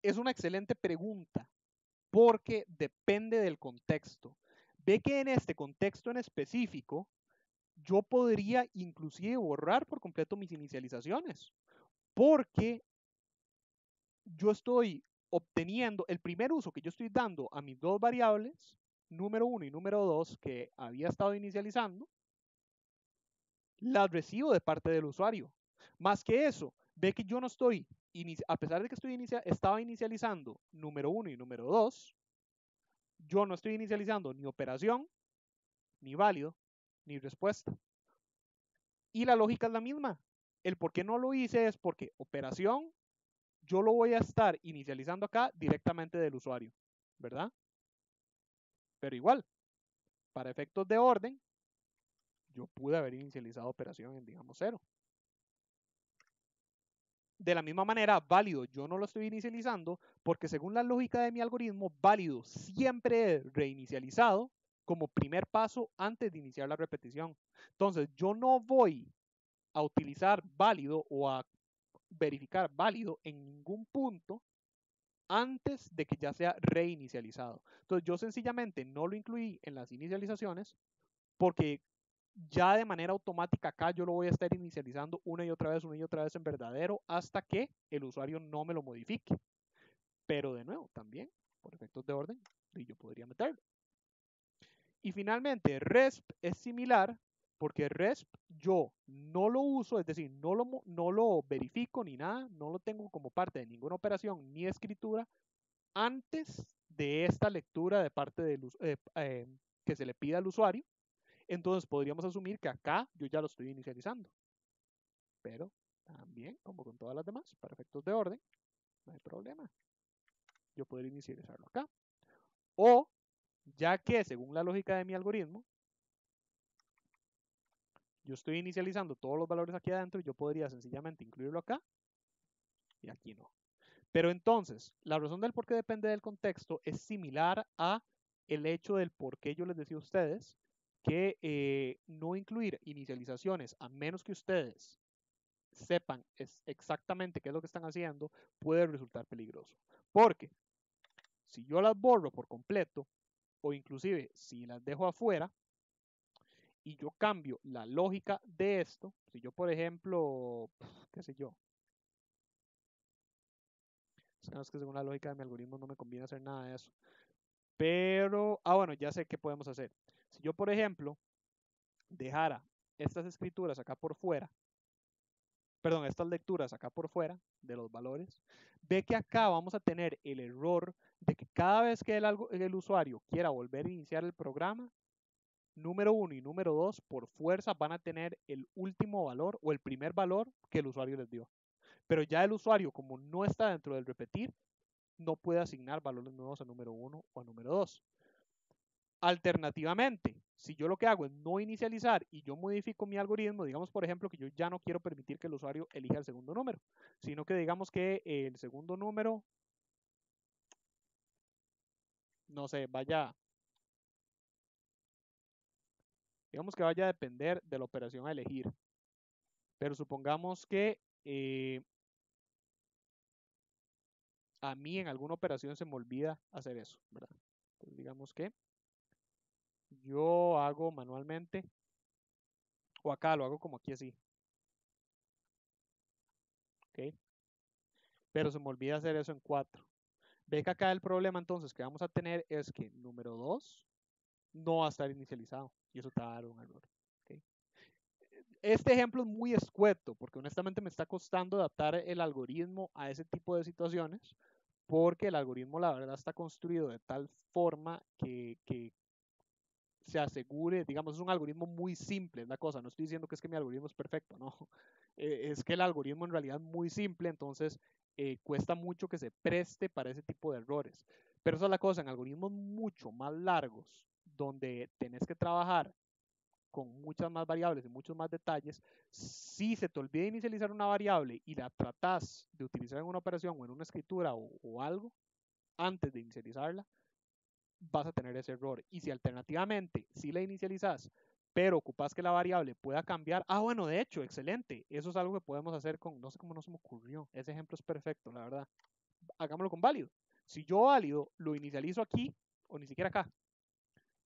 Es una excelente pregunta porque depende del contexto. Ve que en este contexto en específico, yo podría inclusive borrar por completo mis inicializaciones, porque yo estoy obteniendo el primer uso que yo estoy dando a mis dos variables, número 1 y número 2, que había estado inicializando, las recibo de parte del usuario. Más que eso, ve que yo no estoy, a pesar de que estaba inicializando número 1 y número 2, yo no estoy inicializando ni operación, ni válido, ni respuesta. Y la lógica es la misma. El por qué no lo hice es porque operación yo lo voy a estar inicializando acá directamente del usuario, ¿verdad? Pero igual, para efectos de orden, yo pude haber inicializado operación en, digamos, 0. De la misma manera, válido, yo no lo estoy inicializando porque según la lógica de mi algoritmo, válido siempre es reinicializado como primer paso antes de iniciar la repetición. Entonces, yo no voy a utilizar válido o a verificar válido en ningún punto antes de que ya sea reinicializado. Entonces, yo sencillamente no lo incluí en las inicializaciones porque ya de manera automática acá yo lo voy a estar inicializando una y otra vez en verdadero hasta que el usuario no me lo modifique. Pero de nuevo, también, por efectos de orden, yo podría meterlo. Y finalmente, RESP es similar porque RESP yo no lo uso, es decir, no lo verifico ni nada, no lo tengo como parte de ninguna operación ni escritura antes de esta lectura de parte del, que se le pida al usuario. Entonces podríamos asumir que acá yo ya lo estoy inicializando. Pero también, como con todas las demás, para efectos de orden, no hay problema. Yo podría inicializarlo acá. O, ya que según la lógica de mi algoritmo, yo estoy inicializando todos los valores aquí adentro, yo podría sencillamente incluirlo acá y aquí no. Pero entonces, la razón del por qué depende del contexto es similar a el hecho del por qué yo les decía a ustedes que no incluir inicializaciones a menos que ustedes sepan exactamente qué es lo que están haciendo puede resultar peligroso. Porque si yo las borro por completo o inclusive si las dejo afuera y yo cambio la lógica de esto, si yo por ejemplo, qué sé yo, es que según la lógica de mi algoritmo no me conviene hacer nada de eso. Pero, bueno, ya sé qué podemos hacer. Si yo, por ejemplo, dejara estas escrituras acá por fuera, perdón, estas lecturas acá por fuera de los valores, ve que acá vamos a tener el error de que cada vez que el usuario quiera volver a iniciar el programa, número 1 y número 2 por fuerza van a tener el último valor o el primer valor que el usuario les dio. Pero ya el usuario, como no está dentro del repetir, no puede asignar valores nuevos a número 1 o a número 2. Alternativamente, si yo lo que hago es no inicializar y yo modifico mi algoritmo, digamos por ejemplo que yo ya no quiero permitir que el usuario elija el segundo número, sino que digamos que el segundo número, no sé, digamos que vaya a depender de la operación a elegir. Pero supongamos que a mí en alguna operación se me olvida hacer eso, ¿verdad? Entonces digamos que yo hago manualmente, o acá lo hago como aquí así, ¿ok? Pero se me olvida hacer eso en 4. Ve que acá el problema entonces que vamos a tener es que número 2 no va a estar inicializado y eso te va a dar un error. ¿Okay? Este ejemplo es muy escueto porque honestamente me está costando adaptar el algoritmo a ese tipo de situaciones porque el algoritmo la verdad está construido de tal forma que se asegure, digamos, es un algoritmo muy simple, es la cosa, no estoy diciendo que es que mi algoritmo es perfecto, no, es que el algoritmo en realidad es muy simple, entonces cuesta mucho que se preste para ese tipo de errores. Pero esa es la cosa, en algoritmos mucho más largos, donde tenés que trabajar con muchas más variables y muchos más detalles, si se te olvida inicializar una variable y la tratás de utilizar en una operación o en una escritura o algo, antes de inicializarla, vas a tener ese error. Y si alternativamente, si la inicializas, pero ocupas que la variable pueda cambiar, bueno, de hecho, excelente. Eso es algo que podemos hacer con, no sé cómo no se me ocurrió. Ese ejemplo es perfecto, la verdad. Hagámoslo con válido. Si yo válido lo inicializo aquí, o ni siquiera acá,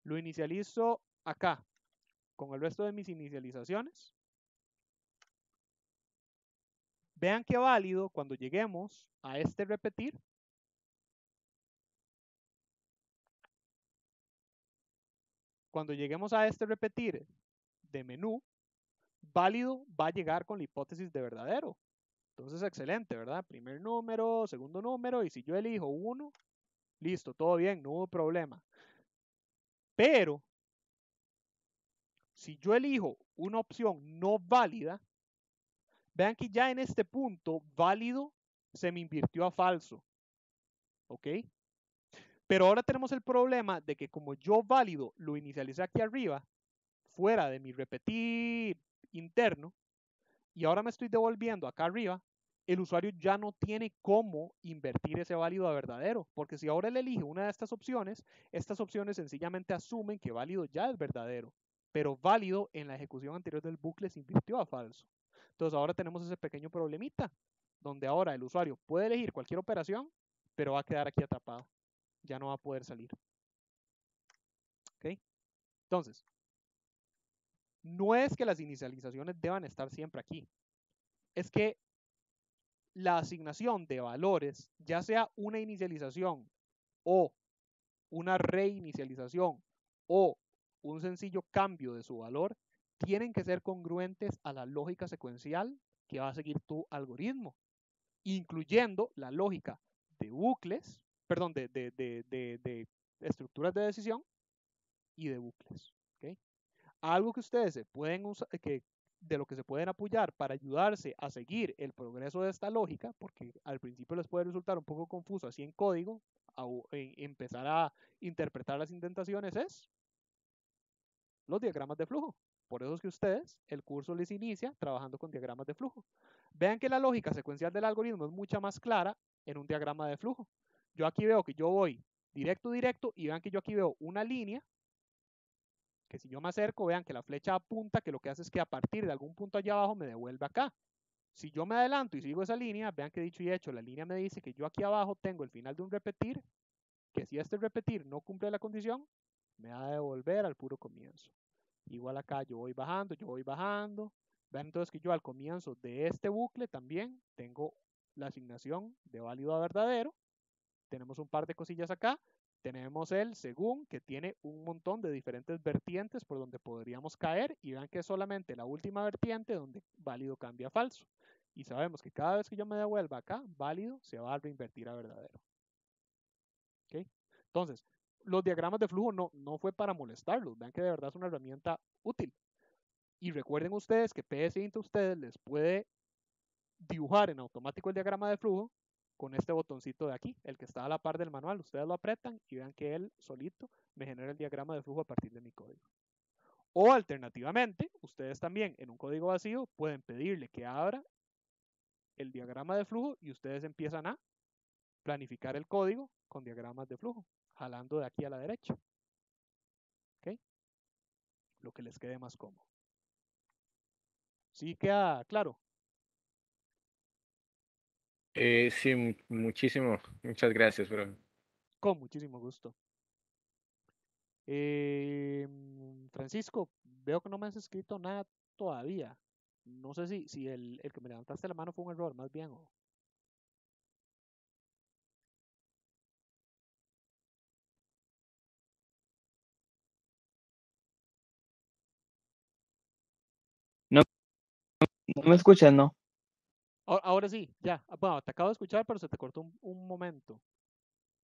lo inicializo acá, con el resto de mis inicializaciones, vean que válido, cuando lleguemos a este repetir, cuando lleguemos a este repetir de menú, válido va a llegar con la hipótesis de verdadero. Entonces, excelente, ¿verdad? Primer número, segundo número, y si yo elijo 1, listo, todo bien, no hubo problema. Pero, si yo elijo una opción no válida, vean que ya en este punto, válido se me invirtió a falso. ¿Ok? Pero ahora tenemos el problema de que como yo válido lo inicialicé aquí arriba, fuera de mi repetir interno, y ahora me estoy devolviendo acá arriba, el usuario ya no tiene cómo invertir ese válido a verdadero, porque si ahora él elige una de estas opciones sencillamente asumen que válido ya es verdadero, pero válido en la ejecución anterior del bucle se invirtió a falso. Entonces ahora tenemos ese pequeño problemita, donde ahora el usuario puede elegir cualquier operación, pero va a quedar aquí atrapado, ya no va a poder salir. ¿Ok? Entonces, no es que las inicializaciones deban estar siempre aquí, es que la asignación de valores, ya sea una inicialización o una reinicialización o un sencillo cambio de su valor, tienen que ser congruentes a la lógica secuencial que va a seguir tu algoritmo, incluyendo la lógica de bucles, perdón, de estructuras de decisión y de bucles. ¿Okay? Algo que ustedes se pueden usar, de lo que se pueden apoyar para ayudarse a seguir el progreso de esta lógica, porque al principio les puede resultar un poco confuso así en código, empezar a interpretar las indentaciones, es los diagramas de flujo. Por eso es que ustedes, el curso les inicia trabajando con diagramas de flujo. Vean que la lógica secuencial del algoritmo es mucha más clara en un diagrama de flujo. Yo aquí veo que yo voy directo, y vean que yo aquí veo una línea, que si yo me acerco, vean que la flecha apunta, que lo que hace es que a partir de algún punto allá abajo me devuelve acá. Si yo me adelanto y sigo esa línea, vean que dicho y hecho, la línea me dice que yo aquí abajo tengo el final de un repetir, que si este repetir no cumple la condición, me va a devolver al puro comienzo. Igual acá yo voy bajando, Vean entonces que yo al comienzo de este bucle también tengo la asignación de válido a verdadero. Tenemos un par de cosillas acá. Tenemos el según, que tiene un montón de diferentes vertientes por donde podríamos caer. Y vean que es solamente la última vertiente donde válido cambia a falso. Y sabemos que cada vez que yo me devuelva acá, válido se va a reinvertir a verdadero. ¿Okay? Entonces, los diagramas de flujo no fue para molestarlos. Vean que de verdad es una herramienta útil. Y recuerden ustedes que PSInt a ustedes les puede dibujar en automático el diagrama de flujo con este botoncito de aquí, el que está a la par del manual. Ustedes lo apretan y vean que él solito me genera el diagrama de flujo a partir de mi código. O alternativamente, ustedes también en un código vacío pueden pedirle que abra el diagrama de flujo y ustedes empiezan a planificar el código con diagramas de flujo, jalando de aquí a la derecha. ¿Okay? Lo que les quede más cómodo. ¿Sí queda claro? Sí, muchísimo. Muchas gracias, bro. Con muchísimo gusto. Francisco, veo que no me has escrito nada todavía. No sé si el que me levantaste la mano fue un error, más bien. No, no me escuchas, ¿no? Ahora sí, ya. Bueno, te acabo de escuchar, pero se te cortó un momento.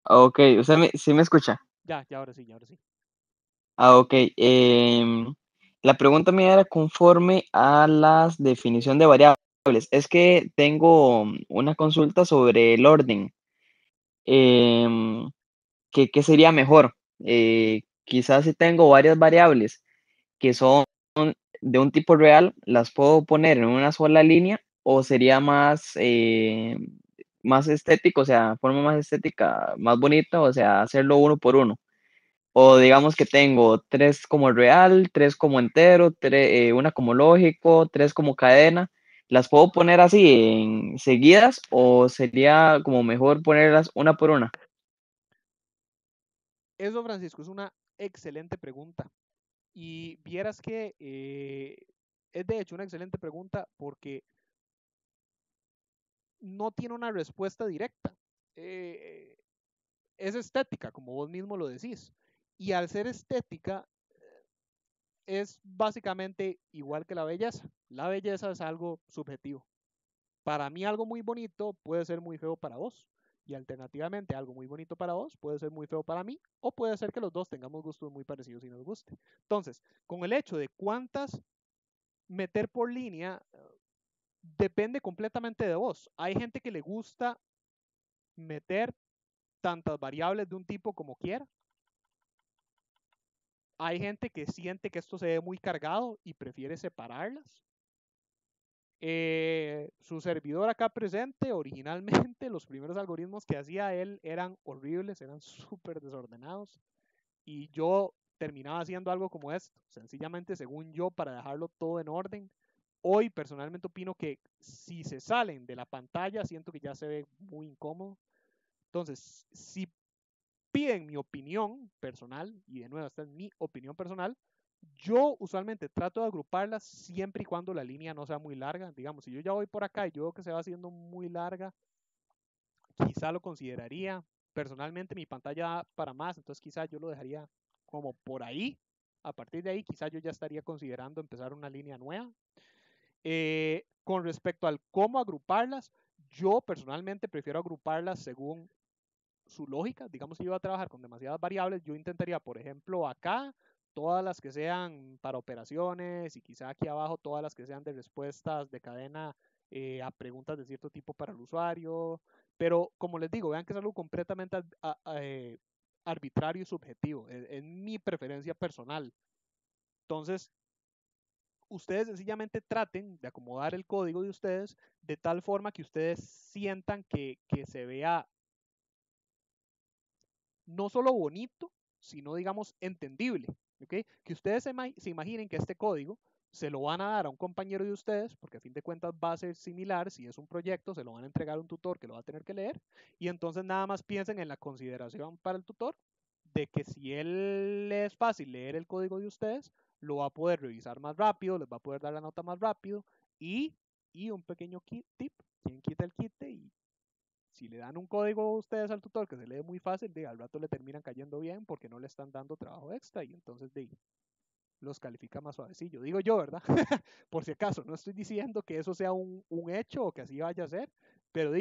Ok, usted sí me escucha. Ya, ahora sí, ahora sí. Ok. La pregunta mía era conforme a la definición de variables. Es que tengo una consulta sobre el orden. Em, ¿Qué sería mejor? Quizás si tengo varias variables que son de un tipo real, ¿las puedo poner en una sola línea o sería más estético, o sea, forma más estética, más bonita, o sea, hacerlo uno por uno? O digamos que tengo 3 como real, 3 como entero, una como lógico, 3 como cadena. ¿Las puedo poner así en seguidas o sería como mejor ponerlas una por una? Eso, Francisco, es una excelente pregunta. Y vieras que es de hecho una excelente pregunta porque no tiene una respuesta directa. Es estética, como vos mismo lo decís. Y al ser estética, es básicamente igual que la belleza. La belleza es algo subjetivo. Para mí algo muy bonito puede ser muy feo para vos. Y alternativamente algo muy bonito para vos puede ser muy feo para mí. O puede ser que los dos tengamos gustos muy parecidos y nos guste. Entonces, con el hecho de cuántas meter por línea, depende completamente de vos. Hay gente que le gusta meter tantas variables de un tipo como quiera. Hay gente que siente que esto se ve muy cargado y prefiere separarlas. Su servidor acá presente, originalmente los primeros algoritmos que hacía él eran horribles, eran súper desordenados. Y yo terminaba haciendo algo como esto, sencillamente según yo, para dejarlo todo en orden. Hoy personalmente opino que si se salen de la pantalla, siento que ya se ve muy incómodo. Entonces, si piden mi opinión personal, y de nuevo esta es mi opinión personal, Yo usualmente trato de agruparlas siempre y cuando la línea no sea muy larga. Digamos, si yo ya voy por acá y yo veo que se va haciendo muy larga, quizá lo consideraría. Personalmente mi pantalla da para más, entonces quizá yo lo dejaría como por ahí. A partir de ahí quizá yo ya estaría considerando empezar una línea nueva. Con respecto al cómo agruparlas, yo personalmente prefiero agruparlas según su lógica. Digamos, si yo voy a trabajar con demasiadas variables, yo intentaría, por ejemplo, acá, todas las que sean para operaciones y quizá aquí abajo todas las que sean de respuestas de cadena a preguntas de cierto tipo para el usuario. Pero como les digo, vean que es algo completamente arbitrario y subjetivo. Es mi preferencia personal. Entonces, ustedes sencillamente traten de acomodar el código de ustedes de tal forma que ustedes sientan que se vea no solo bonito, sino digamos entendible. ¿Okay? Que ustedes se imaginen que este código se lo van a dar a un compañero de ustedes, porque a fin de cuentas va a ser similar, si es un proyecto, se lo van a entregar a un tutor que lo va a tener que leer, y entonces nada más piensen en la consideración para el tutor de que si él le es fácil leer el código de ustedes, lo va a poder revisar más rápido, les va a poder dar la nota más rápido, y, y un pequeño tip, quien quita el quite y si le dan un código a ustedes al tutor que se lee muy fácil, al rato le terminan cayendo bien porque no le están dando trabajo extra y entonces los califica más suavecillo. Digo yo, ¿verdad? Por si acaso, no estoy diciendo que eso sea un hecho o que así vaya a ser, pero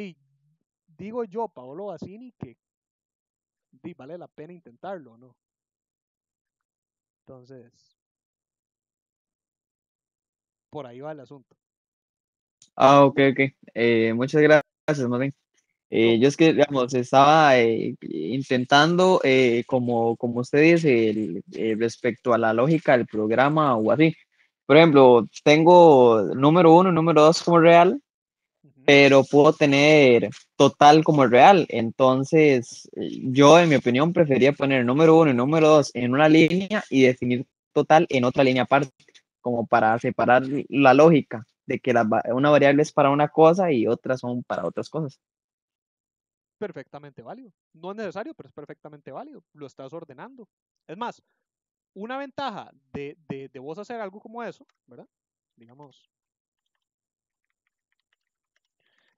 digo yo, Paolo Bassini, que vale la pena intentarlo, ¿no? Entonces, por ahí va el asunto. Ah, ok, ok. Muchas gracias, más bien. No, Yo es que, digamos, estaba intentando, como usted dice, respecto a la lógica del programa o así. Por ejemplo, tengo número uno y número dos como real, pero puedo tener total como real. Entonces, yo, en mi opinión, preferiría poner número uno y número dos en una línea y definir total en otra línea aparte, como para separar la lógica de que una variable es para una cosa y otras son para otras cosas. perfectamente válido. No es necesario, pero es perfectamente válido. Lo estás ordenando. Es más, una ventaja de vos hacer algo como eso, ¿verdad? Digamos,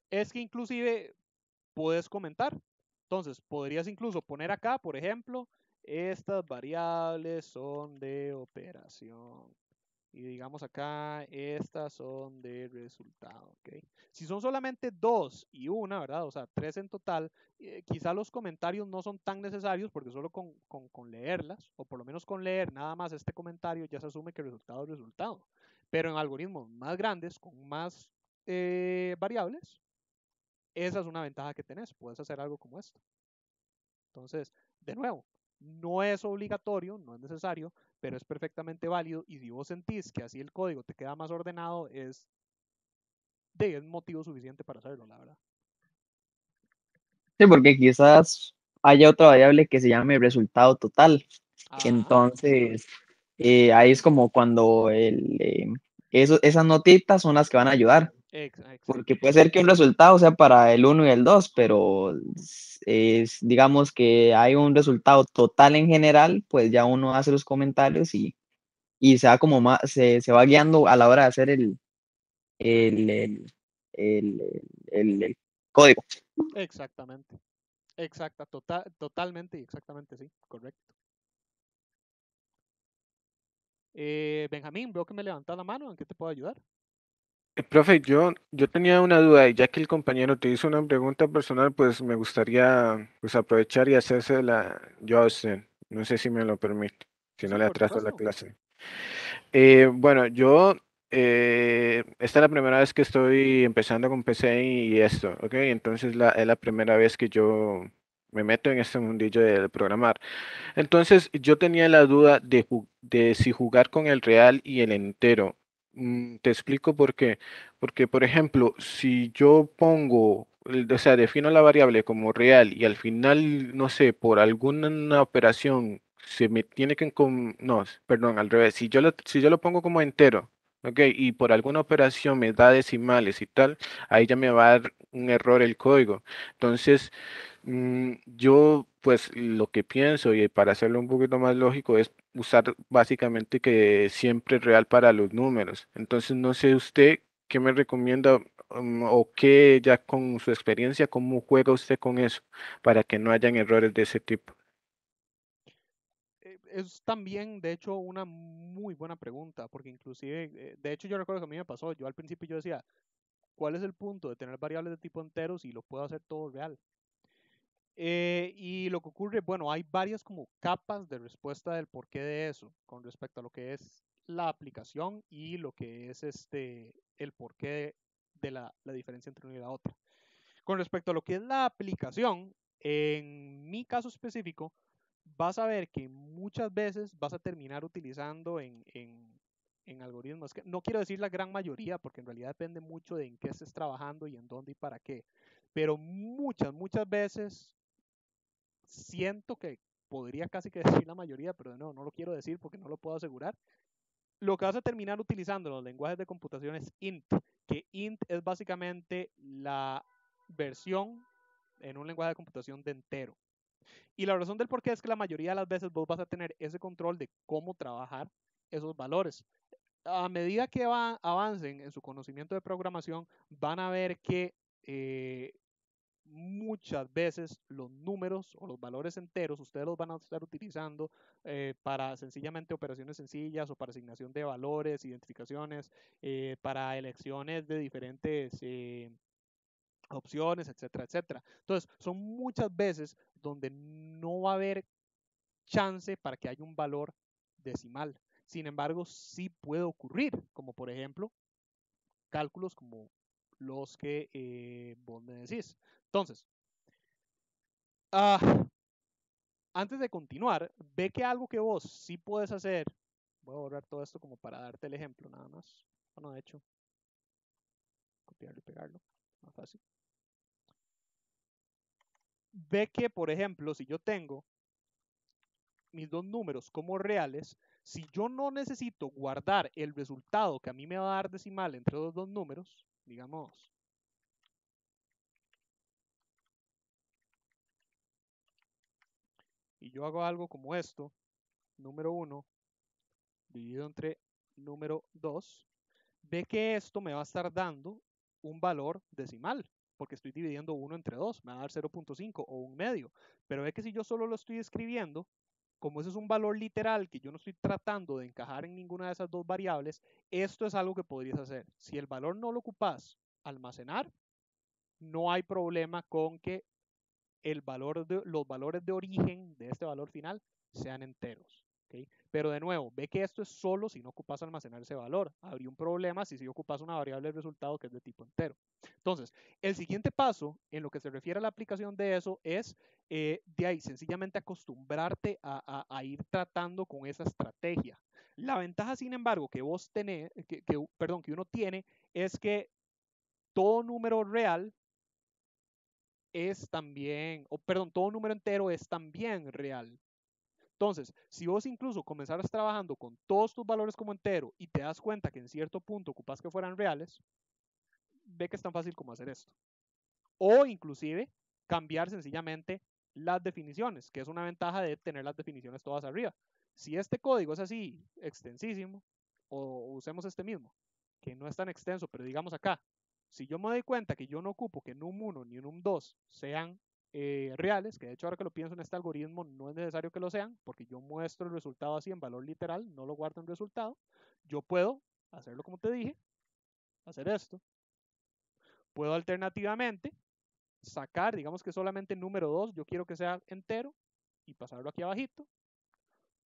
es que inclusive puedes comentar. Entonces, podrías incluso poner acá, por ejemplo, estas variables son de operación. Y digamos acá, estas son de resultado. ¿Okay? Si son solamente dos y una, ¿verdad? O sea, tres en total, quizá los comentarios no son tan necesarios porque solo con leerlas, o por lo menos con leer nada más este comentario, ya se asume que el resultado es resultado. Pero en algoritmos más grandes, con más variables, esa es una ventaja que tenés, puedes hacer algo como esto. Entonces, de nuevo, no es obligatorio, no es necesario, pero es perfectamente válido y si vos sentís que así el código te queda más ordenado, es motivo suficiente para hacerlo, la verdad. Sí, porque quizás haya otra variable que se llame resultado total. Ajá, Entonces, ahí es como cuando esas notitas son las que van a ayudar. Porque puede ser que un resultado sea para el uno y el 2, pero digamos que hay un resultado total en general, pues ya uno hace los comentarios y se va como más, se va guiando a la hora de hacer el, el, el, el código. exactamente, totalmente y exactamente sí, correcto. Benjamín, veo que me levantas la mano, ¿en qué te puedo ayudar? Profe, yo tenía una duda y ya que el compañero te hizo una pregunta personal, pues me gustaría pues aprovechar y hacérsela yo a usted. No sé si me lo permite, si no Sí, le por atraso la supuesto. clase. Bueno, esta es la primera vez que estoy empezando con PC y esto, ¿ok? Entonces es la primera vez que yo me meto en este mundillo de programar. Entonces yo tenía la duda de si jugar con el real y el entero. Te explico por qué. Porque, por ejemplo, si yo pongo, o sea, defino la variable como real y al final, no sé, por alguna operación se me tiene que... No, perdón, al revés. Si yo lo pongo como entero, ¿ok? Y por alguna operación me da decimales y tal, ahí ya me va a dar un error el código. Entonces, yo pues lo que pienso y para hacerlo un poquito más lógico es usar básicamente que siempre es real para los números. Entonces no sé usted qué me recomienda o qué ya con su experiencia, cómo juega usted con eso para que no hayan errores de ese tipo. Es también, de hecho, una muy buena pregunta, porque inclusive, de hecho yo recuerdo que a mí me pasó, yo al principio yo decía, ¿cuál es el punto de tener variables de tipo entero si lo puedo hacer todo real? Y lo que ocurre, bueno, hay varias como capas de respuesta del porqué de eso, con respecto a lo que es la aplicación y lo que es el porqué de la diferencia entre una y la otra. Con respecto a lo que es la aplicación, en mi caso específico, vas a ver que muchas veces vas a terminar utilizando en algoritmos, que no quiero decir la gran mayoría, porque en realidad depende mucho de en qué estés trabajando y en dónde y para qué, pero muchas veces siento que podría casi que decir la mayoría, pero no lo quiero decir porque no lo puedo asegurar. Lo que vas a terminar utilizando en los lenguajes de computación es int, que int es básicamente la versión en un lenguaje de computación de entero. Y la razón del por qué es que la mayoría de las veces vos vas a tener ese control de cómo trabajar esos valores. A medida que avancen en su conocimiento de programación, van a ver que muchas veces los números o los valores enteros ustedes los van a estar utilizando para sencillamente operaciones sencillas o para asignación de valores, identificaciones, para elecciones de diferentes opciones, etcétera, etcétera. Entonces, son muchas veces donde no va a haber chance para que haya un valor decimal. Sin embargo, sí puede ocurrir, como por ejemplo cálculos como los que vos me decís. Entonces, uh, antes de continuar, ve que algo que vos sí puedes hacer, voy a borrar todo esto como para darte el ejemplo nada más. Bueno, de hecho, copiarlo y pegarlo, más fácil. Ve que, por ejemplo, si yo tengo mis dos números como reales, si yo no necesito guardar el resultado que a mí me va a dar decimal entre los dos números, digamos, y yo hago algo como esto, número 1 dividido entre número 2, ve que esto me va a estar dando un valor decimal, porque estoy dividiendo 1 entre 2, me va a dar 0.5 o un medio. Pero ve que si yo solo lo estoy escribiendo, como ese es un valor literal que yo no estoy tratando de encajar en ninguna de esas dos variables, esto es algo que podrías hacer. Si el valor no lo ocupas almacenar, no hay problema con que los valores de origen de este valor final sean enteros. ¿Okay? Pero de nuevo, ve que esto es solo si no ocupas almacenar ese valor. Habría un problema si ocupas una variable de resultado que es de tipo entero. Entonces, el siguiente paso en lo que se refiere a la aplicación de eso es de ahí sencillamente acostumbrarte a ir tratando con esa estrategia. La ventaja, sin embargo, que vos tenés, que uno tiene es que todo número real es también, o perdón, todo número entero es también real. Entonces, si vos incluso comenzaras trabajando con todos tus valores como entero y te das cuenta que en cierto punto ocupas que fueran reales, ve que es tan fácil como hacer esto. O inclusive cambiar sencillamente las definiciones, que es una ventaja de tener las definiciones todas arriba. Si este código es así extensísimo, o usemos este mismo, que no es tan extenso, pero digamos acá, si yo me doy cuenta que yo no ocupo que num1 ni num2 sean reales, que de hecho ahora que lo pienso en este algoritmo no es necesario que lo sean, porque yo muestro el resultado así en valor literal, no lo guardo en resultado, yo puedo hacerlo como te dije, hacer esto. Puedo alternativamente sacar, digamos que solamente el número 2, yo quiero que sea entero y pasarlo aquí abajito,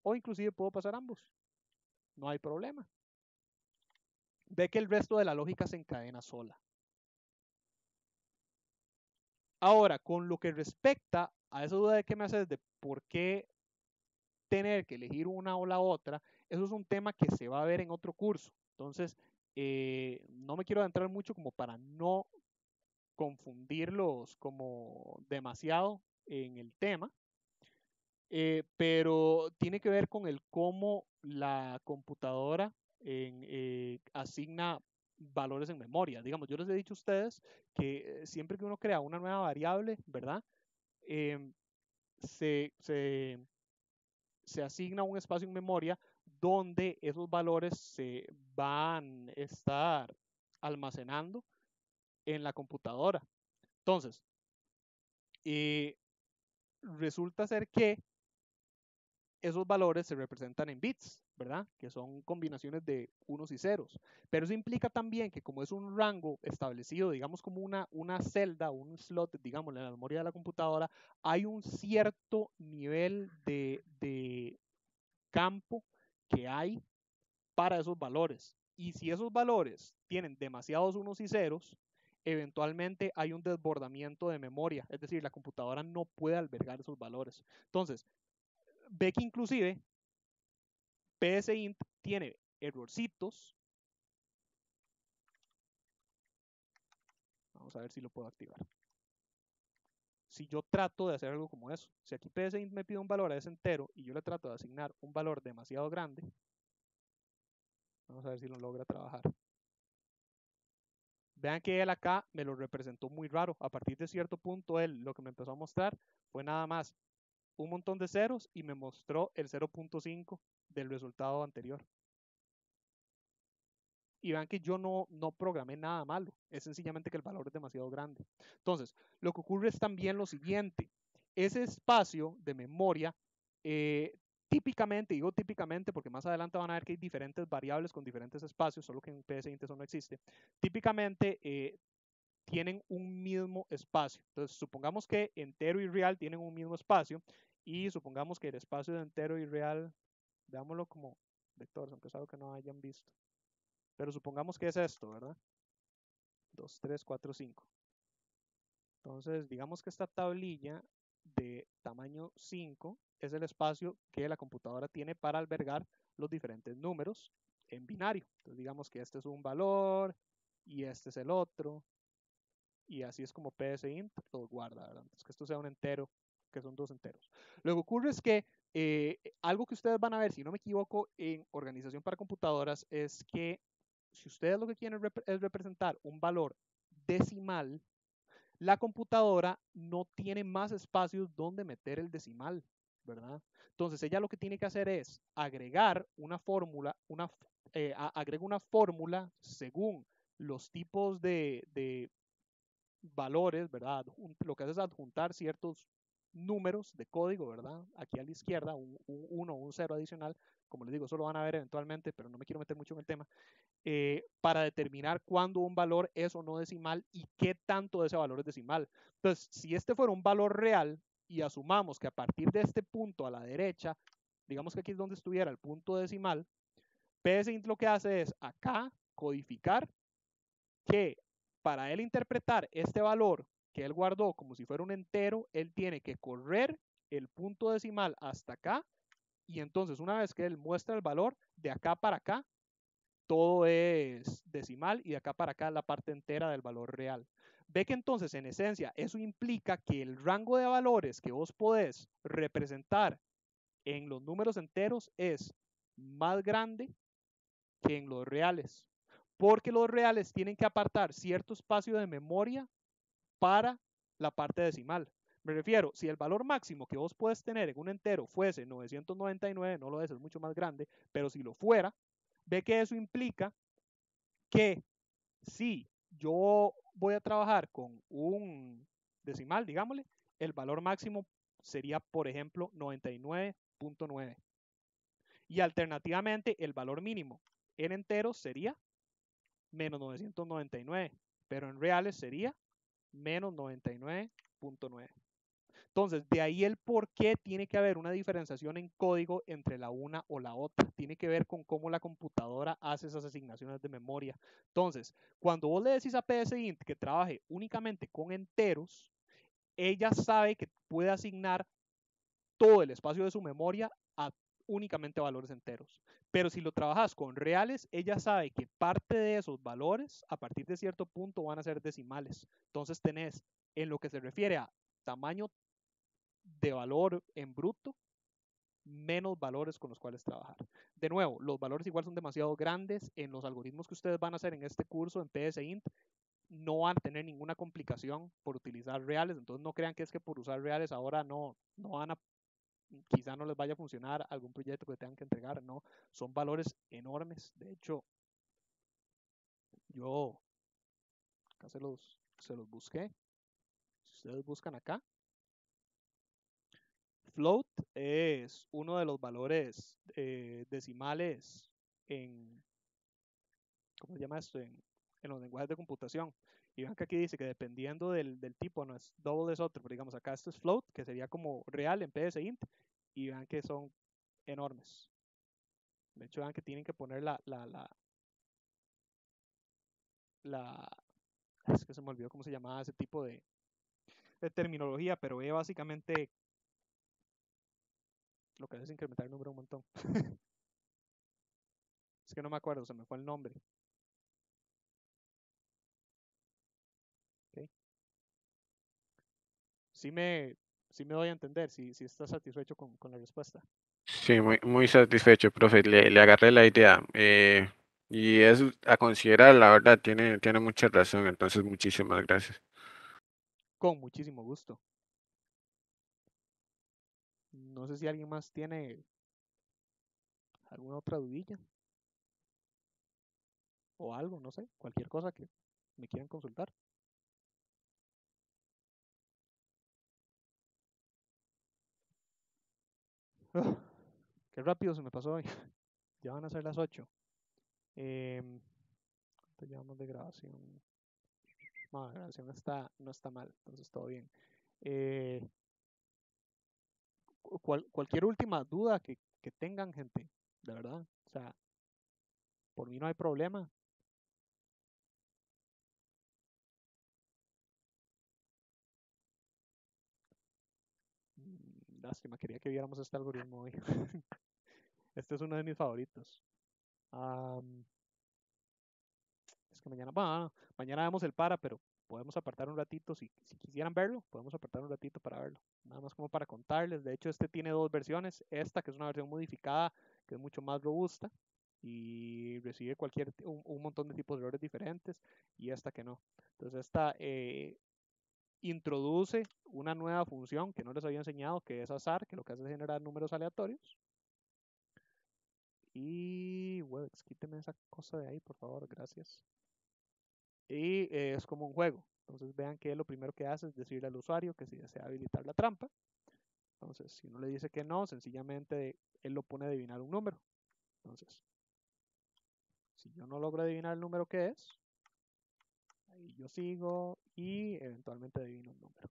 o inclusive puedo pasar ambos, no hay problema. Ve que el resto de la lógica se encadena sola. Ahora, con lo que respecta a esa duda de que me haces de por qué tener que elegir una o la otra, eso es un tema que se va a ver en otro curso. Entonces, no me quiero adentrar mucho como para no confundirlos como demasiado en el tema, pero tiene que ver con el cómo la computadora asigna valores en memoria. Digamos, yo les he dicho a ustedes que siempre que uno crea una nueva variable, ¿verdad? se asigna un espacio en memoria donde esos valores se van a estar almacenando en la computadora. Entonces, resulta ser que esos valores se representan en bits, ¿verdad? Que son combinaciones de unos y ceros. Pero eso implica también que como es un rango establecido, digamos como una celda, un slot, digamos, en la memoria de la computadora, hay un cierto nivel de campo que hay para esos valores. Y si esos valores tienen demasiados unos y ceros, eventualmente hay un desbordamiento de memoria, es decir, la computadora no puede albergar esos valores. Entonces, ve que inclusive PSInt tiene errorcitos. Vamos a ver si lo puedo activar. Si yo trato de hacer algo como eso, si aquí PSInt me pide un valor a ese entero y yo le trato de asignar un valor demasiado grande, vamos a ver si lo logra trabajar. Vean que él acá me lo representó muy raro. A partir de cierto punto, él lo que me empezó a mostrar fue nada más un montón de ceros y me mostró el 0.5 del resultado anterior. Y vean que yo no programé nada malo, es sencillamente que el valor es demasiado grande. Entonces, lo que ocurre es también lo siguiente, ese espacio de memoria, típicamente, digo típicamente porque más adelante van a ver que hay diferentes variables con diferentes espacios, solo que en PSInt eso no existe, típicamente tienen un mismo espacio. Entonces, supongamos que entero y real tienen un mismo espacio y supongamos que el espacio de entero y real, veámoslo como vectores, aunque es algo que no hayan visto. Pero supongamos que es esto, ¿verdad? 2, 3, 4, 5. Entonces, digamos que esta tablilla de tamaño 5 es el espacio que la computadora tiene para albergar los diferentes números en binario. Entonces, digamos que este es un valor y este es el otro. Y así es como PSInt los guarda, ¿verdad? Entonces, que esto sea un entero, que son dos enteros. Lo que ocurre es que algo que ustedes van a ver, si no me equivoco, en organización para computadoras, es que si ustedes lo que quieren es representar un valor decimal, la computadora no tiene más espacios donde meter el decimal, ¿verdad? Entonces ella lo que tiene que hacer es agregar una fórmula, agrega una fórmula según los tipos de valores, ¿verdad? Lo que hace es adjuntar ciertos números de código, ¿verdad? Aquí a la izquierda, un 1 o un 0 adicional, como les digo, eso lo van a ver eventualmente, pero no me quiero meter mucho en el tema, para determinar cuándo un valor es o no decimal y qué tanto de ese valor es decimal. Entonces, si este fuera un valor real y asumamos que a partir de este punto a la derecha, digamos que aquí es donde estuviera el punto decimal, PSInt lo que hace es acá codificar que para él interpretar este valor que él guardó como si fuera un entero, él tiene que correr el punto decimal hasta acá y entonces una vez que él muestra el valor, de acá para acá, todo es decimal y de acá para acá la parte entera del valor real. Ve que entonces en esencia eso implica que el rango de valores que vos podés representar en los números enteros es más grande que en los reales, porque los reales tienen que apartar cierto espacio de memoria para la parte decimal. Me refiero, si el valor máximo que vos puedes tener en un entero fuese 999, no lo es mucho más grande, pero si lo fuera, ve que eso implica que si yo voy a trabajar con un decimal, digámosle, el valor máximo sería, por ejemplo, 99.9. Y alternativamente, el valor mínimo en enteros sería menos 999, pero en reales sería menos 99.9. Entonces, de ahí el por qué tiene que haber una diferenciación en código entre la una o la otra. Tiene que ver con cómo la computadora hace esas asignaciones de memoria. Entonces, cuando vos le decís a PSInt que trabaje únicamente con enteros, ella sabe que puede asignar todo el espacio de su memoria a únicamente valores enteros. Pero si lo trabajas con reales, ella sabe que parte de esos valores, a partir de cierto punto, van a ser decimales. Entonces tenés, en lo que se refiere a tamaño de valor en bruto, menos valores con los cuales trabajar. De nuevo, los valores igual son demasiado grandes en los algoritmos que ustedes van a hacer en este curso en PSInt. no van a tener ninguna complicación por utilizar reales, entonces no crean que es que por usar reales ahora no van a, quizá no les vaya a funcionar algún proyecto que tengan que entregar, no, son valores enormes. De hecho, yo acá se los busqué. Si ustedes buscan acá, float es uno de los valores decimales en, ¿cómo se llama esto? En los lenguajes de computación. Y vean que aquí dice que dependiendo del tipo, no es double es otro, pero digamos acá esto es float, que sería como real en PS int, y vean que son enormes. De hecho, vean que tienen que poner es que se me olvidó cómo se llamaba ese tipo de terminología, pero es básicamente lo que es incrementar el número un montón. Es que no me acuerdo, se me fue el nombre. Okay. Sí me doy a entender, si está satisfecho con la respuesta. Sí, muy satisfecho, profe. Le agarré la idea. Y es a considerar, la verdad, tiene mucha razón. Entonces, muchísimas gracias. Con muchísimo gusto. No sé si alguien más tiene alguna otra dudilla o algo, no sé, cualquier cosa que me quieran consultar. Qué rápido se me pasó hoy. Ya van a ser las 8. ¿Cuánto llevamos de grabación? No, la grabación no está mal, entonces todo bien. Cualquier última duda que tengan, gente, de verdad, o sea, por mí no hay problema. Lástima, quería que viéramos este algoritmo hoy. Este es uno de mis favoritos. Es que mañana vemos el para, pero podemos apartar un ratito, si quisieran verlo, podemos apartar un ratito para verlo. Nada más como para contarles. De hecho, este tiene dos versiones. Esta, que es una versión modificada, que es mucho más robusta y recibe un montón de tipos de errores diferentes, y esta que no. Entonces, esta introduce una nueva función que no les había enseñado, que es azar, que lo que hace es generar números aleatorios. Y, Webex, quíteme esa cosa de ahí, por favor, gracias. Y es como un juego. Entonces vean que lo primero que hace es decirle al usuario que si desea habilitar la trampa. Entonces, si uno le dice que no, sencillamente él lo pone a adivinar un número. Entonces, si yo no logro adivinar el número que es, ahí yo sigo y eventualmente adivino un número.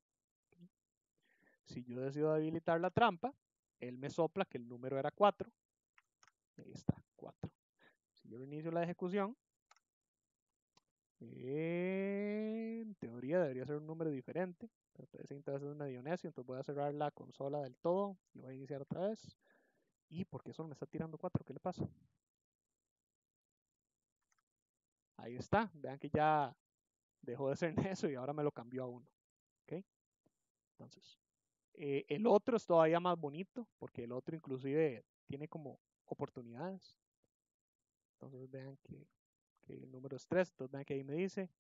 Si yo decido habilitar la trampa, él me sopla que el número era 4. Ahí está, 4. Si yo reinicio la ejecución, en teoría debería ser un número diferente, pero parece que entonces es medio necio, entonces voy a cerrar la consola del todo y voy a iniciar otra vez. ¿Y por qué solo me está tirando 4? ¿Qué le pasa? Ahí está, vean que ya dejó de ser necio y ahora me lo cambió a 1. ¿Okay? Entonces, el otro es todavía más bonito, porque el otro inclusive tiene como oportunidades. Entonces vean que el número es 3, entonces vean que ahí me dice,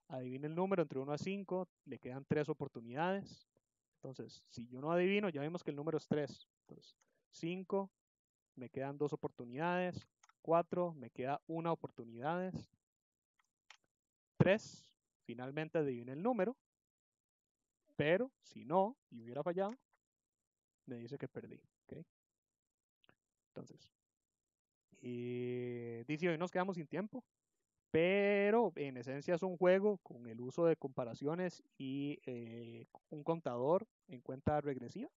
adivine el número entre 1 a 5, le quedan 3 oportunidades. Entonces, si yo no adivino, ya vimos que el número es 3. Entonces, 5, me quedan 2 oportunidades. 4, me queda 1 oportunidad. 3, finalmente adivine el número. Pero si no, y hubiera fallado, me dice que perdí. ¿Okay? Entonces, dice, hoy nos quedamos sin tiempo. Pero en esencia es un juego con el uso de comparaciones y un contador en cuenta regresiva.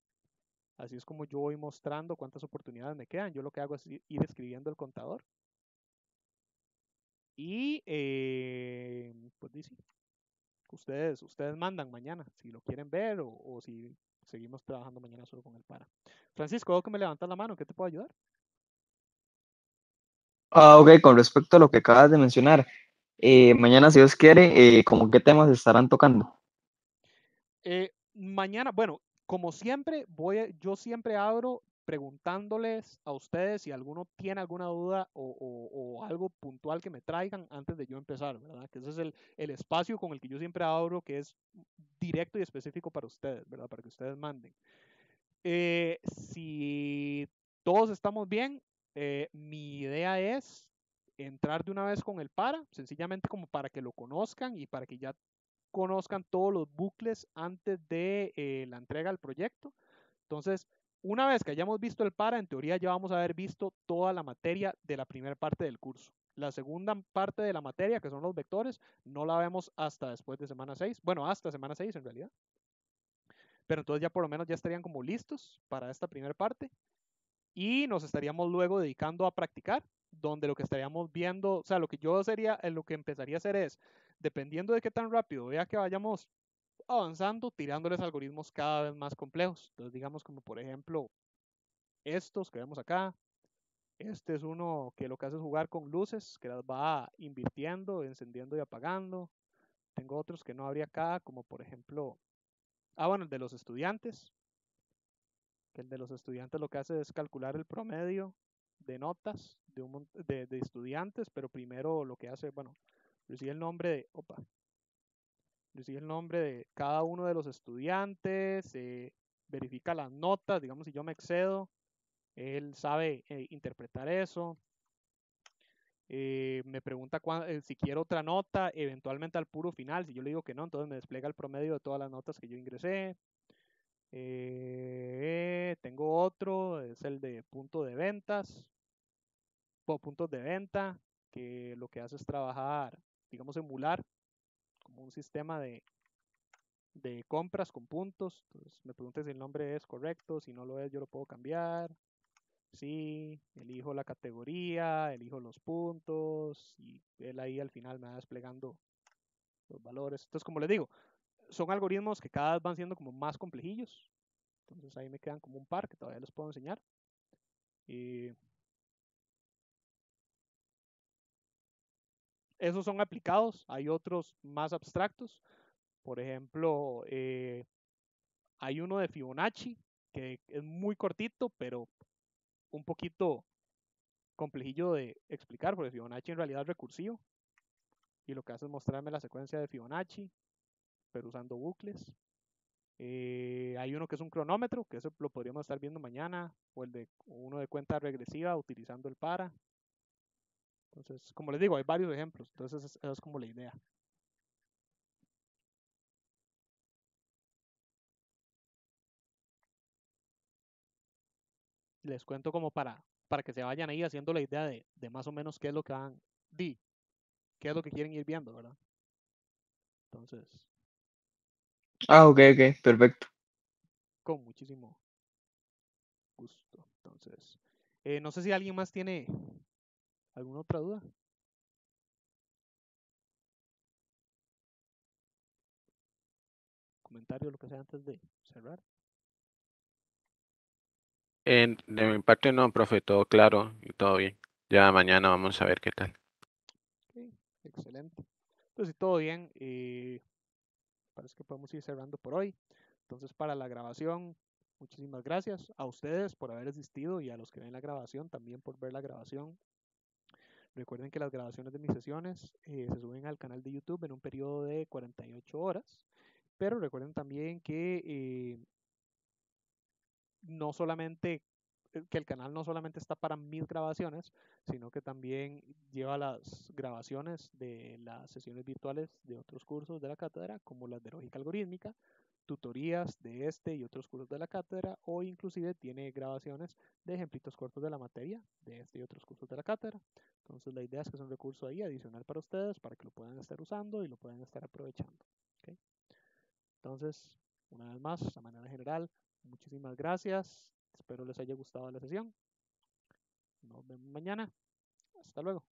Así es como yo voy mostrando cuántas oportunidades me quedan. Yo lo que hago es ir escribiendo el contador. Y pues dice, ustedes mandan mañana si lo quieren ver o si seguimos trabajando mañana solo con el para. Francisco, veo que me levantas la mano, ¿qué te puedo ayudar? Ok, con respecto a lo que acabas de mencionar, mañana, si Dios quiere, ¿cómo qué temas estarán tocando? Mañana, bueno, como siempre, yo siempre abro preguntándoles a ustedes si alguno tiene alguna duda o algo puntual que me traigan antes de yo empezar, ¿verdad? Que ese es el espacio con el que yo siempre abro, que es directo y específico para ustedes, ¿verdad? Para que ustedes manden. Si todos estamos bien, mi idea es entrar de una vez con el para, sencillamente como para que lo conozcan y para que ya conozcan todos los bucles antes de la entrega del proyecto. Entonces, una vez que hayamos visto el para, en teoría ya vamos a haber visto toda la materia de la primera parte del curso. La segunda parte de la materia, que son los vectores, no la vemos hasta después de semana 6. Bueno, hasta semana 6 en realidad. Pero entonces ya por lo menos ya estarían como listos para esta primera parte. Y nos estaríamos luego dedicando a practicar, donde lo que estaríamos viendo, o sea, lo que yo sería, lo que empezaría a hacer es, dependiendo de qué tan rápido vea que vayamos avanzando, tirándoles algoritmos cada vez más complejos. Entonces, digamos como por ejemplo, estos que vemos acá. Este es uno que lo que hace es jugar con luces, que las va invirtiendo, encendiendo y apagando. Tengo otros que no habría acá, como por ejemplo, bueno, el de los estudiantes. Que el de los estudiantes lo que hace es calcular el promedio de notas de estudiantes, pero primero lo que hace, bueno, recibe el nombre de, recibe el nombre de cada uno de los estudiantes, verifica las notas, digamos si yo me excedo, él sabe interpretar eso. Me pregunta si quiero otra nota, eventualmente al puro final. Si yo le digo que no, entonces me despliega el promedio de todas las notas que yo ingresé. Tengo otro, es el de punto de ventas, o puntos de venta, que lo que hace es trabajar, digamos, emular como un sistema de compras con puntos. Entonces me pregunta si el nombre es correcto, si no lo es, yo lo puedo cambiar. Sí, elijo la categoría, elijo los puntos y él ahí al final me va desplegando los valores. Entonces, como les digo, son algoritmos que cada vez van siendo como más complejillos. Entonces ahí me quedan como un par que todavía les puedo enseñar. Esos son aplicados, hay otros más abstractos. Por ejemplo, hay uno de Fibonacci que es muy cortito, pero un poquito complejillo de explicar, porque Fibonacci en realidad es recursivo y lo que hace es mostrarme la secuencia de Fibonacci, pero usando bucles. Hay uno que es un cronómetro, que eso lo podríamos estar viendo mañana, o uno de cuenta regresiva utilizando el para. Entonces, como les digo, hay varios ejemplos, entonces esa es como la idea. Les cuento como para que se vayan ahí haciendo la idea de más o menos qué es lo que qué es lo que quieren ir viendo, ¿verdad? Entonces, Ok, perfecto. con muchísimo gusto. Entonces, no sé si alguien más tiene alguna otra duda. Comentario, lo que sea antes de cerrar. De mi parte no, profe, todo claro y todo bien. Ya mañana vamos a ver qué tal. Okay, excelente. Entonces, si todo bien, parece que podemos ir cerrando por hoy. Entonces, para la grabación, muchísimas gracias a ustedes por haber asistido y a los que ven la grabación también por ver la grabación. Recuerden que las grabaciones de mis sesiones se suben al canal de YouTube en un periodo de 48 horas, pero recuerden también que no solamente que el canal no solamente está para mis grabaciones, sino que también lleva las grabaciones de las sesiones virtuales de otros cursos de la cátedra, como las de lógica algorítmica, tutorías de este y otros cursos de la cátedra, o inclusive tiene grabaciones de ejemplitos cortos de la materia de este y otros cursos de la cátedra. Entonces la idea es que es un recurso ahí adicional para ustedes, para que lo puedan estar usando y lo puedan estar aprovechando. ¿Okay? Entonces, una vez más, de manera general, muchísimas gracias. Espero les haya gustado la sesión. Nos vemos mañana. Hasta luego.